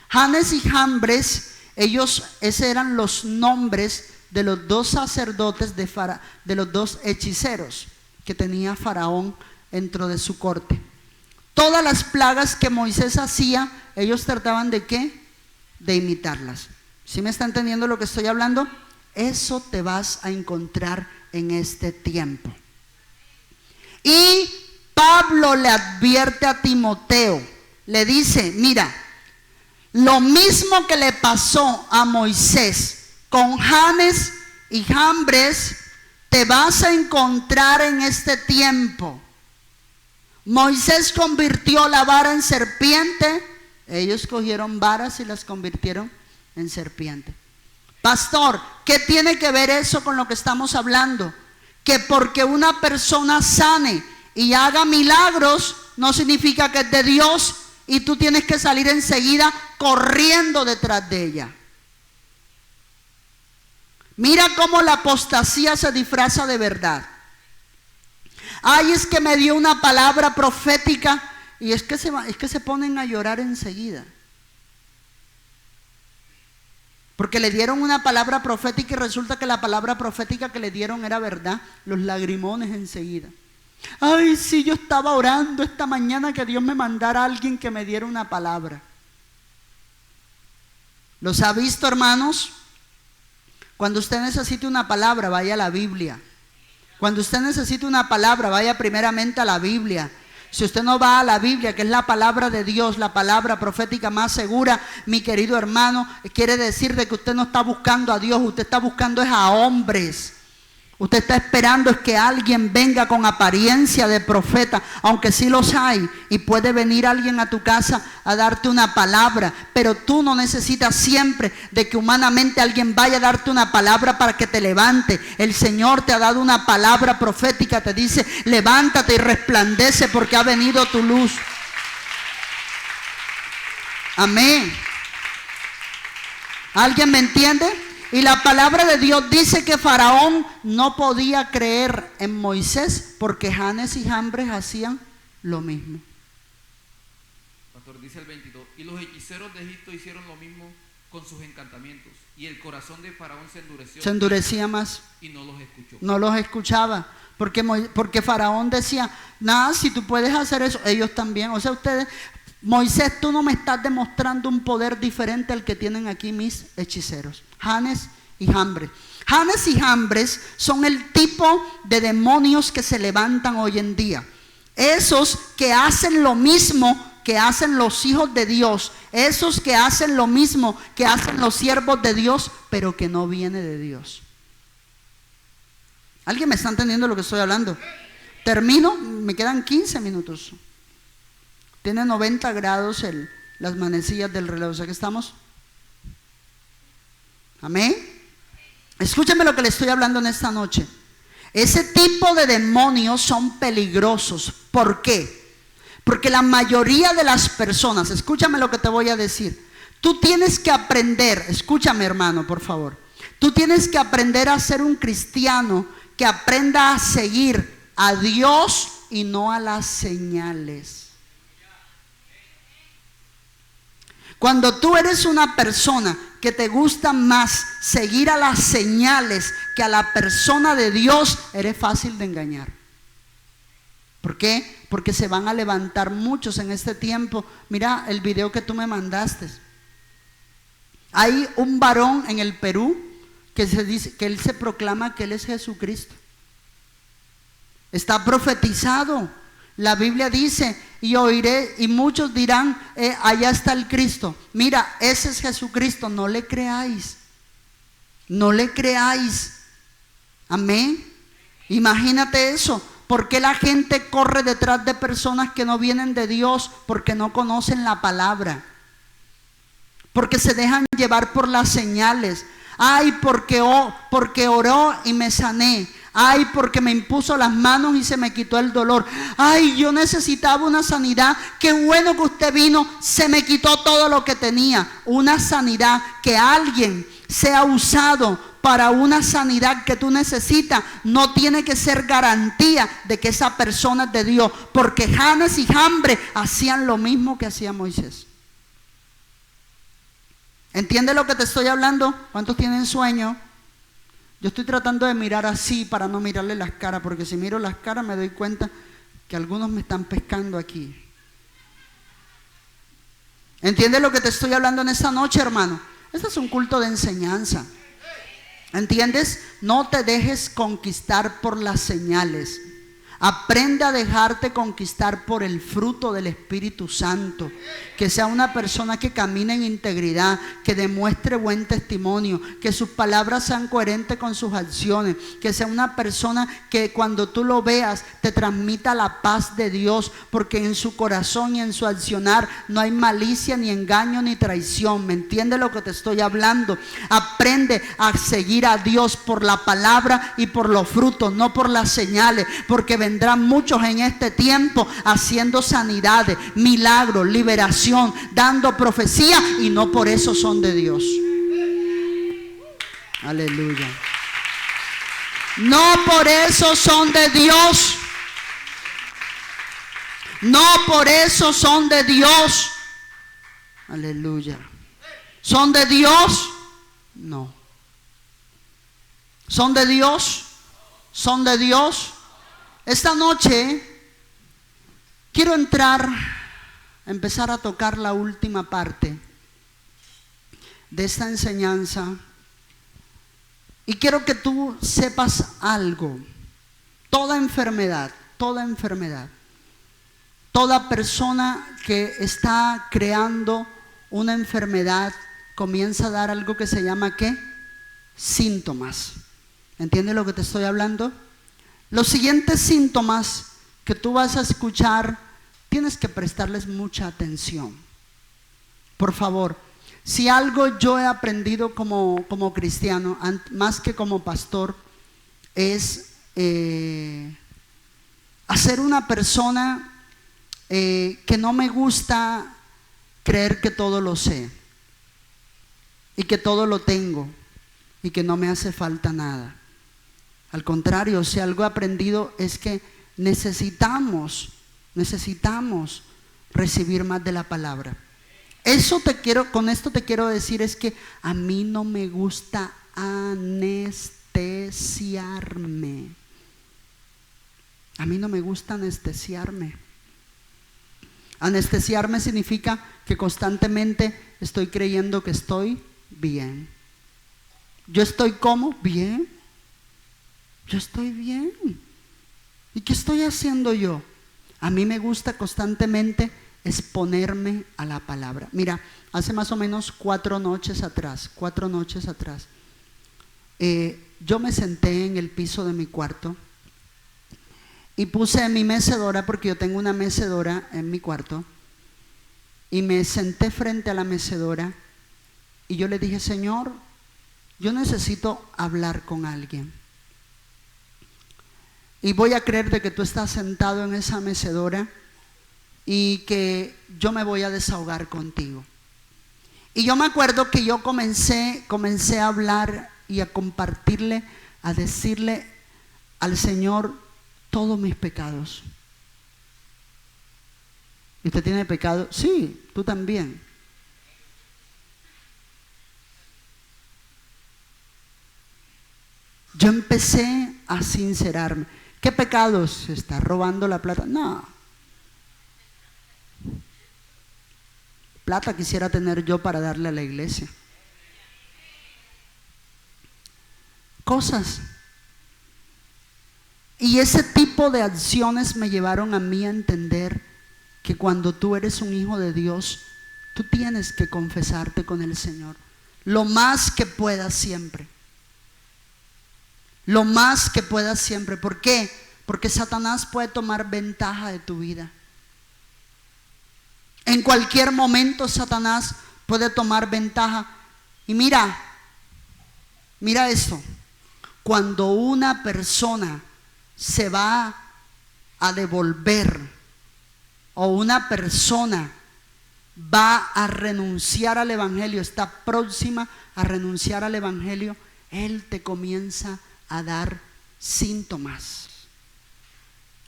Janes y Jambres, esos eran los nombres de los dos sacerdotes de los dos hechiceros que tenía Faraón dentro de su corte. Todas las plagas que Moisés hacía, ellos trataban de ¿qué? De imitarlas. ¿Sí me está entendiendo lo que estoy hablando? Eso te vas a encontrar en este tiempo. Y Pablo le advierte a Timoteo, le dice, mira, lo mismo que le pasó a Moisés con Janes y Jambres, te vas a encontrar en este tiempo. Moisés convirtió la vara en serpiente, ellos cogieron varas y las convirtieron en serpiente. Pastor, ¿qué tiene que ver eso con lo que estamos hablando? Que porque una persona sane y haga milagros no significa que es de Dios y tú tienes que salir enseguida corriendo detrás de ella. Mira cómo la apostasía se disfraza de verdad. Ay, es que me dio una palabra profética y es que se ponen a llorar enseguida. Porque le dieron una palabra profética y resulta que la palabra profética que le dieron era verdad. Los lagrimones enseguida. Ay, sí, yo estaba orando esta mañana que Dios me mandara a alguien que me diera una palabra. ¿Los ha visto, hermanos? Cuando usted necesite una palabra, vaya a la Biblia. Cuando usted necesite una palabra, vaya primeramente a la Biblia. Si usted no va a la Biblia, que es la palabra de Dios, la palabra profética más segura, mi querido hermano, quiere decir de que usted no está buscando a Dios, usted está buscando es a hombres. Usted está esperando es que alguien venga con apariencia de profeta, aunque sí los hay, y puede venir alguien a tu casa a darte una palabra, pero tú no necesitas siempre de que humanamente alguien vaya a darte una palabra para que te levante. El Señor te ha dado una palabra profética, te dice, levántate y resplandece porque ha venido tu luz. Amén. ¿Alguien me entiende? Y la palabra de Dios dice que Faraón no podía creer en Moisés porque Janes y Jambres hacían lo mismo. Pastor, dice el 22, y los hechiceros de Egipto hicieron lo mismo con sus encantamientos, y el corazón de Faraón se endureció. Se endurecía más. Y no los escuchó. No los escuchaba. Porque Faraón decía, nada, si tú puedes hacer eso, ellos también. O sea, ustedes, Moisés, tú no me estás demostrando un poder diferente al que tienen aquí mis hechiceros, Janes y Jambres. Janes y Jambres son el tipo de demonios que se levantan hoy en día. Esos que hacen lo mismo que hacen los hijos de Dios, esos que hacen lo mismo que hacen los siervos de Dios, pero que no viene de Dios. ¿Alguien me está entendiendo lo que estoy hablando? Termino, me quedan 15 minutos. Tiene 90 grados las manecillas del reloj, o sea que estamos. Amén. Escúchame lo que le estoy hablando en esta noche. Ese tipo de demonios son peligrosos. ¿Por qué? Porque la mayoría de las personas, escúchame lo que te voy a decir. Tú tienes que aprender, escúchame hermano, por favor. Tú tienes que aprender a ser un cristiano que aprenda a seguir a Dios y no a las señales. Cuando tú eres una persona que te gusta más seguir a las señales que a la persona de Dios, eres fácil de engañar. ¿Por qué? Porque se van a levantar muchos en este tiempo. Mira el video que tú me mandaste. Hay un varón en el Perú que se dice que él se proclama que él es Jesucristo. Está profetizado. La Biblia dice, y oiré, y muchos dirán, allá está el Cristo. Mira, ese es Jesucristo. No le creáis. No le creáis. Amén. Imagínate eso. ¿Por qué la gente corre detrás de personas que no vienen de Dios? Porque no conocen la palabra. Porque se dejan llevar por las señales. Ay, porque oró y me sané. Ay, porque me impuso las manos y se me quitó el dolor. Ay, yo necesitaba una sanidad. Qué bueno que usted vino. Se me quitó todo lo que tenía. Una sanidad, que alguien sea usado para una sanidad que tú necesitas, no tiene que ser garantía de que esa persona es de Dios. Porque Janes y Jambres hacían lo mismo que hacía Moisés. ¿Entiendes lo que te estoy hablando? ¿Cuántos tienen sueño? Yo estoy tratando de mirar así para no mirarle las caras, porque si miro las caras me doy cuenta que algunos me están pescando aquí. ¿Entiendes lo que te estoy hablando en esta noche, hermano? Este es un culto de enseñanza. ¿Entiendes? No te dejes conquistar por las señales. Aprende a dejarte conquistar por el fruto del Espíritu Santo. Que sea una persona que camine en integridad, que demuestre buen testimonio, que sus palabras sean coherentes con sus acciones, que sea una persona que cuando tú lo veas te transmita la paz de Dios, porque en su corazón y en su accionar no hay malicia, ni engaño, ni traición. ¿Me entiendes lo que te estoy hablando? Aprende a seguir a Dios por la palabra y por los frutos, no por las señales, porque vendrán muchos en este tiempo haciendo sanidades, milagros, liberación, dando profecía, y no por eso son de Dios. Aleluya. No por eso son de Dios. No por eso son de Dios. Aleluya. ¿Son de Dios? No. ¿Son de Dios? ¿Son de Dios? Esta noche quiero empezar a tocar la última parte de esta enseñanza, y quiero que tú sepas algo. Toda enfermedad, toda persona que está creando una enfermedad comienza a dar algo que se llama ¿qué? Síntomas. ¿Entiendes lo que te estoy hablando? Los siguientes síntomas que tú vas a escuchar, tienes que prestarles mucha atención. Por favor, si algo yo he aprendido como cristiano, más que como pastor, es a ser una persona que no me gusta creer que todo lo sé y que todo lo tengo y que no me hace falta nada. Al contrario, si algo he aprendido es que necesitamos recibir más de la palabra. Con esto te quiero decir es que a mí no me gusta anestesiarme. A mí no me gusta anestesiarme. Anestesiarme significa que constantemente estoy creyendo que estoy bien. ¿Yo estoy cómo? Bien. Yo estoy bien. ¿Y qué estoy haciendo yo? A mí me gusta constantemente exponerme a la palabra. Mira, hace más o menos 4 noches atrás, yo me senté en el piso de mi cuarto y puse mi mecedora, porque yo tengo una mecedora en mi cuarto, y me senté frente a la mecedora y yo le dije: Señor, yo necesito hablar con alguien. Y voy a creer de que tú estás sentado en esa mecedora y que yo me voy a desahogar contigo. Y yo me acuerdo que yo comencé a hablar y a compartirle, a decirle al Señor todos mis pecados. ¿Y usted tiene pecado? Sí, tú también. Yo empecé a sincerarme. ¿Qué pecados? ¿Se está robando la plata? No. Plata quisiera tener yo para darle a la iglesia. Cosas. Y ese tipo de acciones me llevaron a mí a entender que cuando tú eres un hijo de Dios, tú tienes que confesarte con el Señor lo más que puedas siempre. Lo más que puedas siempre. ¿Por qué? Porque Satanás puede tomar ventaja de tu vida. En cualquier momento Satanás puede tomar ventaja. Y mira esto. Cuando una persona se va a devolver, o una persona va a renunciar al evangelio, está próxima a renunciar al evangelio, él te comienza a dar síntomas.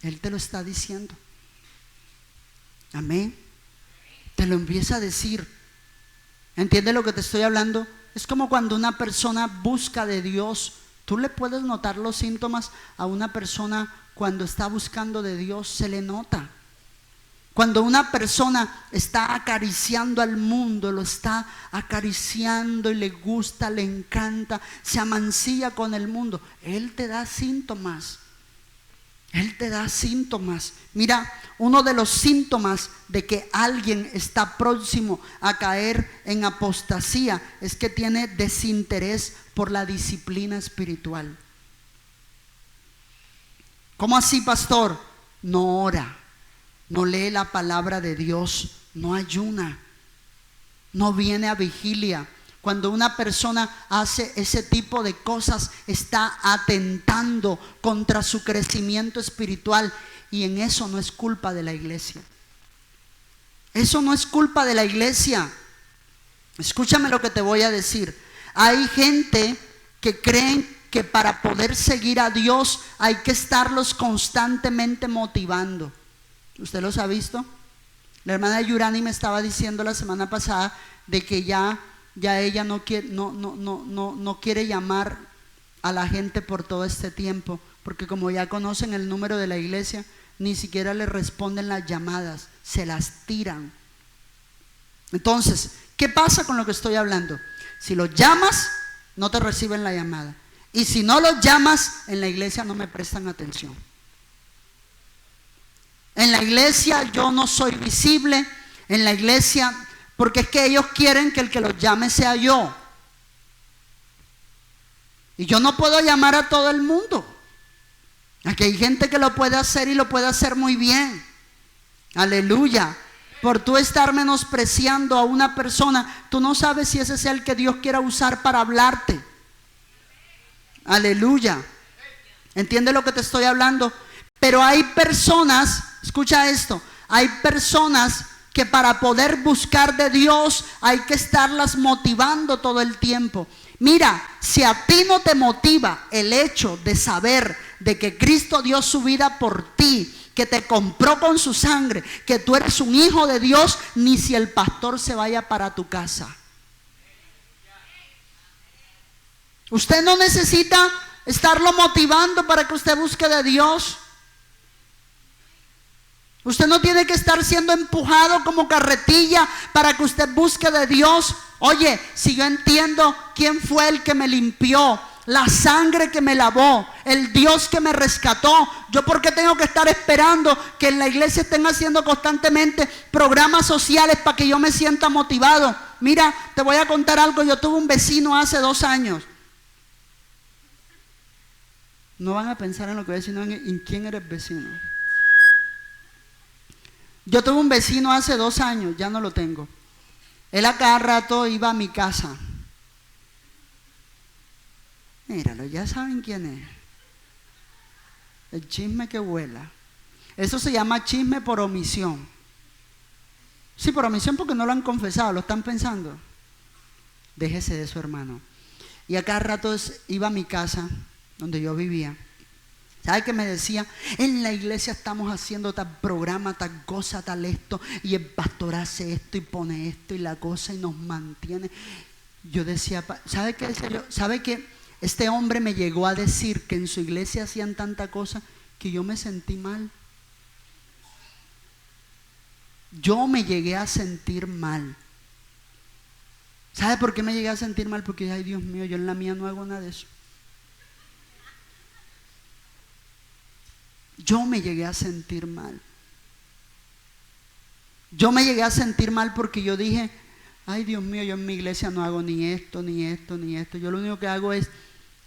Él te lo está diciendo. Amén. Te lo empieza a decir. ¿Entiendes lo que te estoy hablando? Es como cuando una persona busca de Dios. Tú le puedes notar los síntomas a una persona cuando está buscando de Dios, se le nota. Cuando una persona está acariciando al mundo, lo está acariciando y le gusta, le encanta, se amancilla con el mundo, él te da síntomas. Él te da síntomas. Mira, uno de los síntomas de que alguien está próximo a caer en apostasía es que tiene desinterés por la disciplina espiritual. ¿Cómo así, pastor? No ora, no lee la palabra de Dios, no ayuna, no viene a vigilia. Cuando una persona hace ese tipo de cosas, está atentando contra su crecimiento espiritual, y en eso no es culpa de la iglesia. Eso no es culpa de la iglesia. Escúchame lo que te voy a decir. Hay gente que creen que para poder seguir a Dios hay que estarlos constantemente motivando. ¿Usted los ha visto? La hermana Yurani me estaba diciendo la semana pasada de que ya ella no quiere llamar a la gente por todo este tiempo, porque como ya conocen el número de la iglesia, ni siquiera le responden las llamadas, se las tiran. Entonces, ¿qué pasa con lo que estoy hablando? Si los llamas, no te reciben la llamada, y si no los llamas, en la iglesia no me prestan atención. En la iglesia yo no soy visible, en la iglesia, porque es que ellos quieren que el que los llame sea yo. Y yo no puedo llamar a todo el mundo. Aquí hay gente que lo puede hacer y lo puede hacer muy bien. Aleluya. Por tú estar menospreciando a una persona, tú no sabes si ese sea el que Dios quiera usar para hablarte. Aleluya. ¿Entiendes lo que te estoy hablando? Pero hay personas, escucha esto, hay personas que para poder buscar de Dios hay que estarlas motivando todo el tiempo. Mira, si a ti no te motiva el hecho de saber de que Cristo dio su vida por ti, que te compró con su sangre, que tú eres un hijo de Dios, ni si el pastor se vaya para tu casa. Usted no necesita estarlo motivando para que usted busque de Dios. Usted no tiene que estar siendo empujado como carretilla para que usted busque de Dios. Oye, si yo entiendo quién fue el que me limpió, la sangre que me lavó, el Dios que me rescató, ¿yo por qué tengo que estar esperando que en la iglesia estén haciendo constantemente programas sociales para que yo me sienta motivado? Mira, te voy a contar algo. Yo tuve un vecino hace 2 años. No van a pensar en lo que voy a decir, sino en quién era el vecino. Yo tuve un vecino hace 2 años, ya no lo tengo. Él a cada rato iba a mi casa. Míralo, ya saben quién es. El chisme que vuela. Eso se llama chisme por omisión. Sí, por omisión porque no lo han confesado, lo están pensando. Déjese de eso, hermano. Y a cada rato iba a mi casa, donde yo vivía. ¿Sabe qué me decía? En la iglesia estamos haciendo tal programa, tal cosa, tal esto, y el pastor hace esto y pone esto y la cosa y nos mantiene. Yo decía, ¿sabe qué decía yo? ¿Sabe qué? Este hombre me llegó a decir que en su iglesia hacían tanta cosa que yo me sentí mal. Yo me llegué a sentir mal. ¿Sabe por qué me llegué a sentir mal? Porque, ay Dios mío, yo en la mía no hago nada de eso. Yo me llegué a sentir mal. Yo me llegué a sentir mal porque yo dije, ay Dios mío, yo en mi iglesia no hago ni esto, ni esto, ni esto. Yo lo único que hago es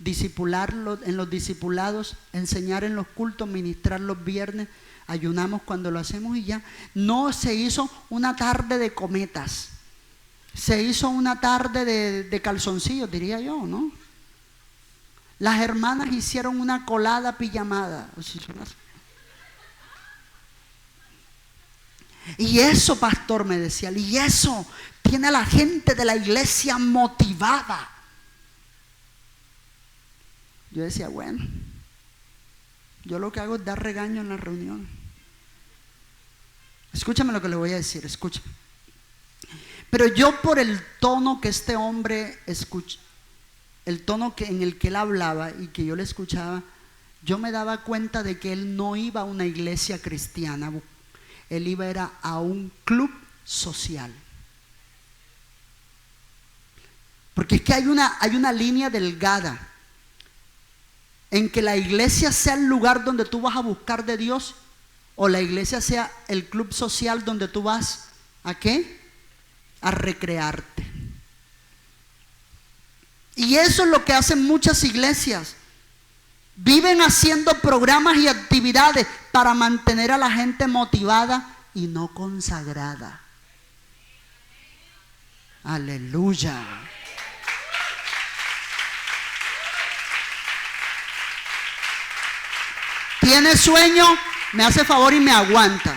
discipularlo en los discipulados, enseñar en los cultos, ministrar los viernes, ayunamos cuando lo hacemos y ya. No se hizo una tarde de cometas. Se hizo una tarde de calzoncillos, diría yo, ¿no? Las hermanas hicieron una colada pijamada. Y eso, pastor, me decía, y eso tiene a la gente de la iglesia motivada. Yo decía, bueno, yo lo que hago es dar regaño en la reunión. Escúchame lo que le voy a decir, escúchame. Pero yo, por el tono que este hombre escucha, el tono en el que él hablaba y que yo le escuchaba, yo me daba cuenta de que él no iba a una iglesia cristiana. Él era a un club social. Porque es que hay una línea delgada en que la iglesia sea el lugar donde tú vas a buscar de Dios, o la iglesia sea el club social donde tú vas ¿a qué? A recrearte. Y eso es lo que hacen muchas iglesias. Viven haciendo programas y actividades para mantener a la gente motivada y no consagrada. Aleluya. ¿Tiene sueño? Me hace favor y me aguanta.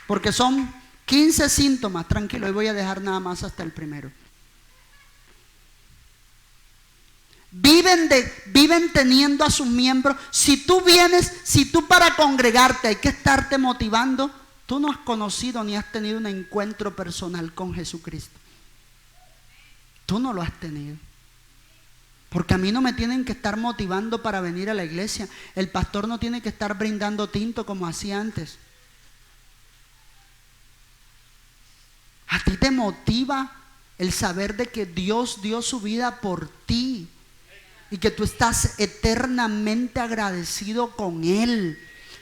Porque son 15 síntomas. Tranquilo, hoy voy a dejar nada más hasta el primero. Viven teniendo a sus miembros. Si tú para congregarte hay que estarte motivando, tú no has conocido ni has tenido un encuentro personal con Jesucristo. Tú no lo has tenido. Porque a mí no me tienen que estar motivando para venir a la iglesia. El pastor no tiene que estar brindando tinto como hacía antes. A ti te motiva el saber de que Dios dio su vida por ti y que tú estás eternamente agradecido con Él,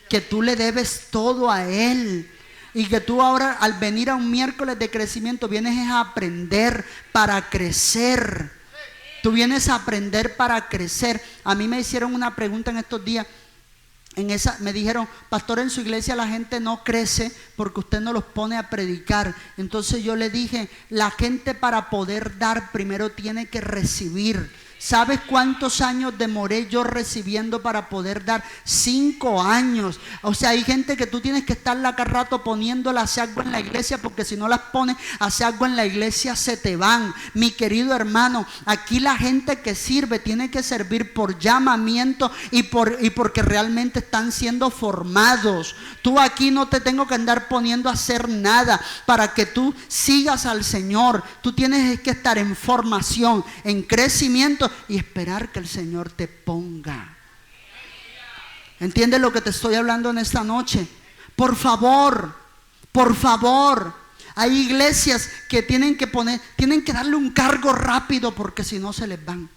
que tú le debes todo a Él y que tú ahora, al venir a un miércoles de crecimiento, vienes a aprender para crecer. Tú vienes a aprender para crecer. A mí me hicieron una pregunta en estos días. Me dijeron, pastor, en su iglesia la gente no crece porque usted no los pone a predicar. Entonces yo le dije, la gente para poder dar primero tiene que recibir. ¿Sabes cuántos años demoré yo recibiendo para poder dar? 5 años. O sea, hay gente que tú tienes que estar cada rato poniéndola a hacer algo en la iglesia, porque si no las pones a hacer algo en la iglesia se te van. Mi querido hermano, aquí la gente que sirve tiene que servir por llamamiento y porque realmente están siendo formados. Tú aquí no te tengo que andar poniendo a hacer nada para que tú sigas al Señor. Tú tienes que estar en formación, en crecimiento y esperar que el Señor te ponga. ¿Entiendes lo que te estoy hablando en esta noche? Por favor, por favor. Hay iglesias que tienen que darle un cargo rápido porque si no se les van.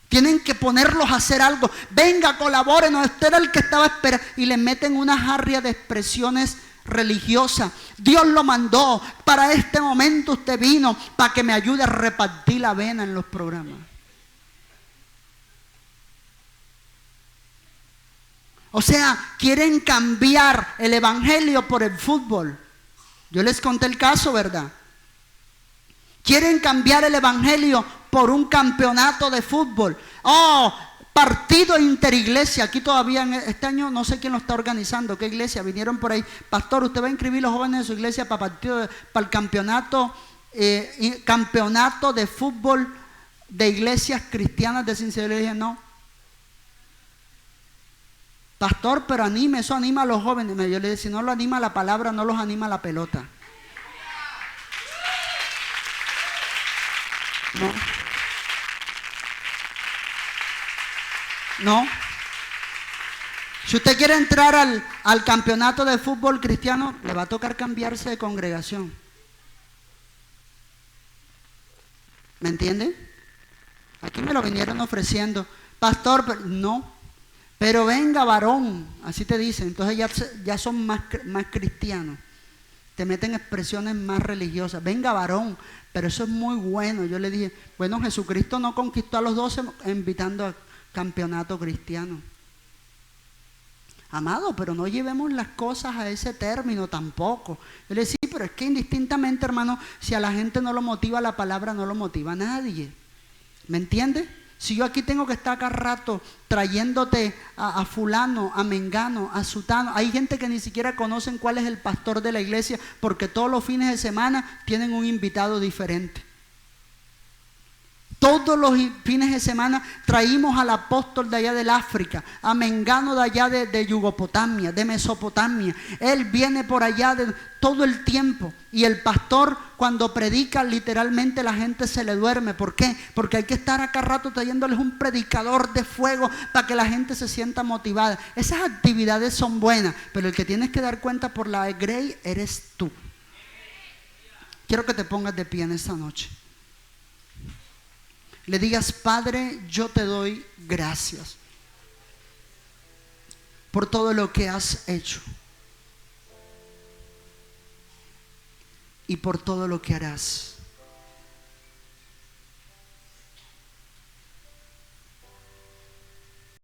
Tienen que ponerlos a hacer algo. Venga, colabórenos. Usted era el que estaba esperando. Y le meten una jarria de expresiones religiosas. Dios lo mandó. Para este momento usted vino para que me ayude a repartir la avena en los programas. O sea, quieren cambiar el evangelio por el fútbol. Yo les conté el caso, ¿verdad? Quieren cambiar el evangelio por un campeonato de fútbol. Oh, partido interiglesia. Aquí todavía este año no sé quién lo está organizando, qué iglesia. Vinieron por ahí. Pastor, usted va a inscribir a los jóvenes de su iglesia para el campeonato de fútbol de iglesias cristianas de Cincinnati. Le dije, no. Pastor, pero anime, eso anima a los jóvenes. Yo le dije, si no lo anima la palabra, no los anima la pelota. No. Si usted quiere entrar al campeonato de fútbol cristiano, le va a tocar cambiarse de congregación. ¿Me entiende? Aquí me lo vinieron ofreciendo. Pastor, pero no. Pero venga, varón, así te dicen. Entonces ya son más cristianos. Te meten expresiones más religiosas. Venga, varón, pero eso es muy bueno. Yo le dije, bueno, Jesucristo no conquistó a los 12 invitando a campeonato cristiano. Amado, pero no llevemos las cosas a ese término tampoco. Yo le decía, sí, pero es que indistintamente, hermano, si a la gente no lo motiva la palabra, no lo motiva a nadie. ¿Me entiendes? Si yo aquí tengo que estar cada rato trayéndote a fulano, a mengano, a sutano. Hay gente que ni siquiera conocen cuál es el pastor de la iglesia porque todos los fines de semana tienen un invitado diferente. Todos los fines de semana traímos al apóstol de allá del África, a mengano de allá de Yugopotamia, de Mesopotamia. Él viene por allá todo el tiempo. Y el pastor cuando predica literalmente la gente se le duerme. ¿Por qué? Porque hay que estar acá rato trayéndoles un predicador de fuego para que la gente se sienta motivada. Esas actividades son buenas, pero el que tienes que dar cuenta por la grey eres tú. Quiero que te pongas de pie en esta noche. Le digas, Padre, yo te doy gracias por todo lo que has hecho y por todo lo que harás.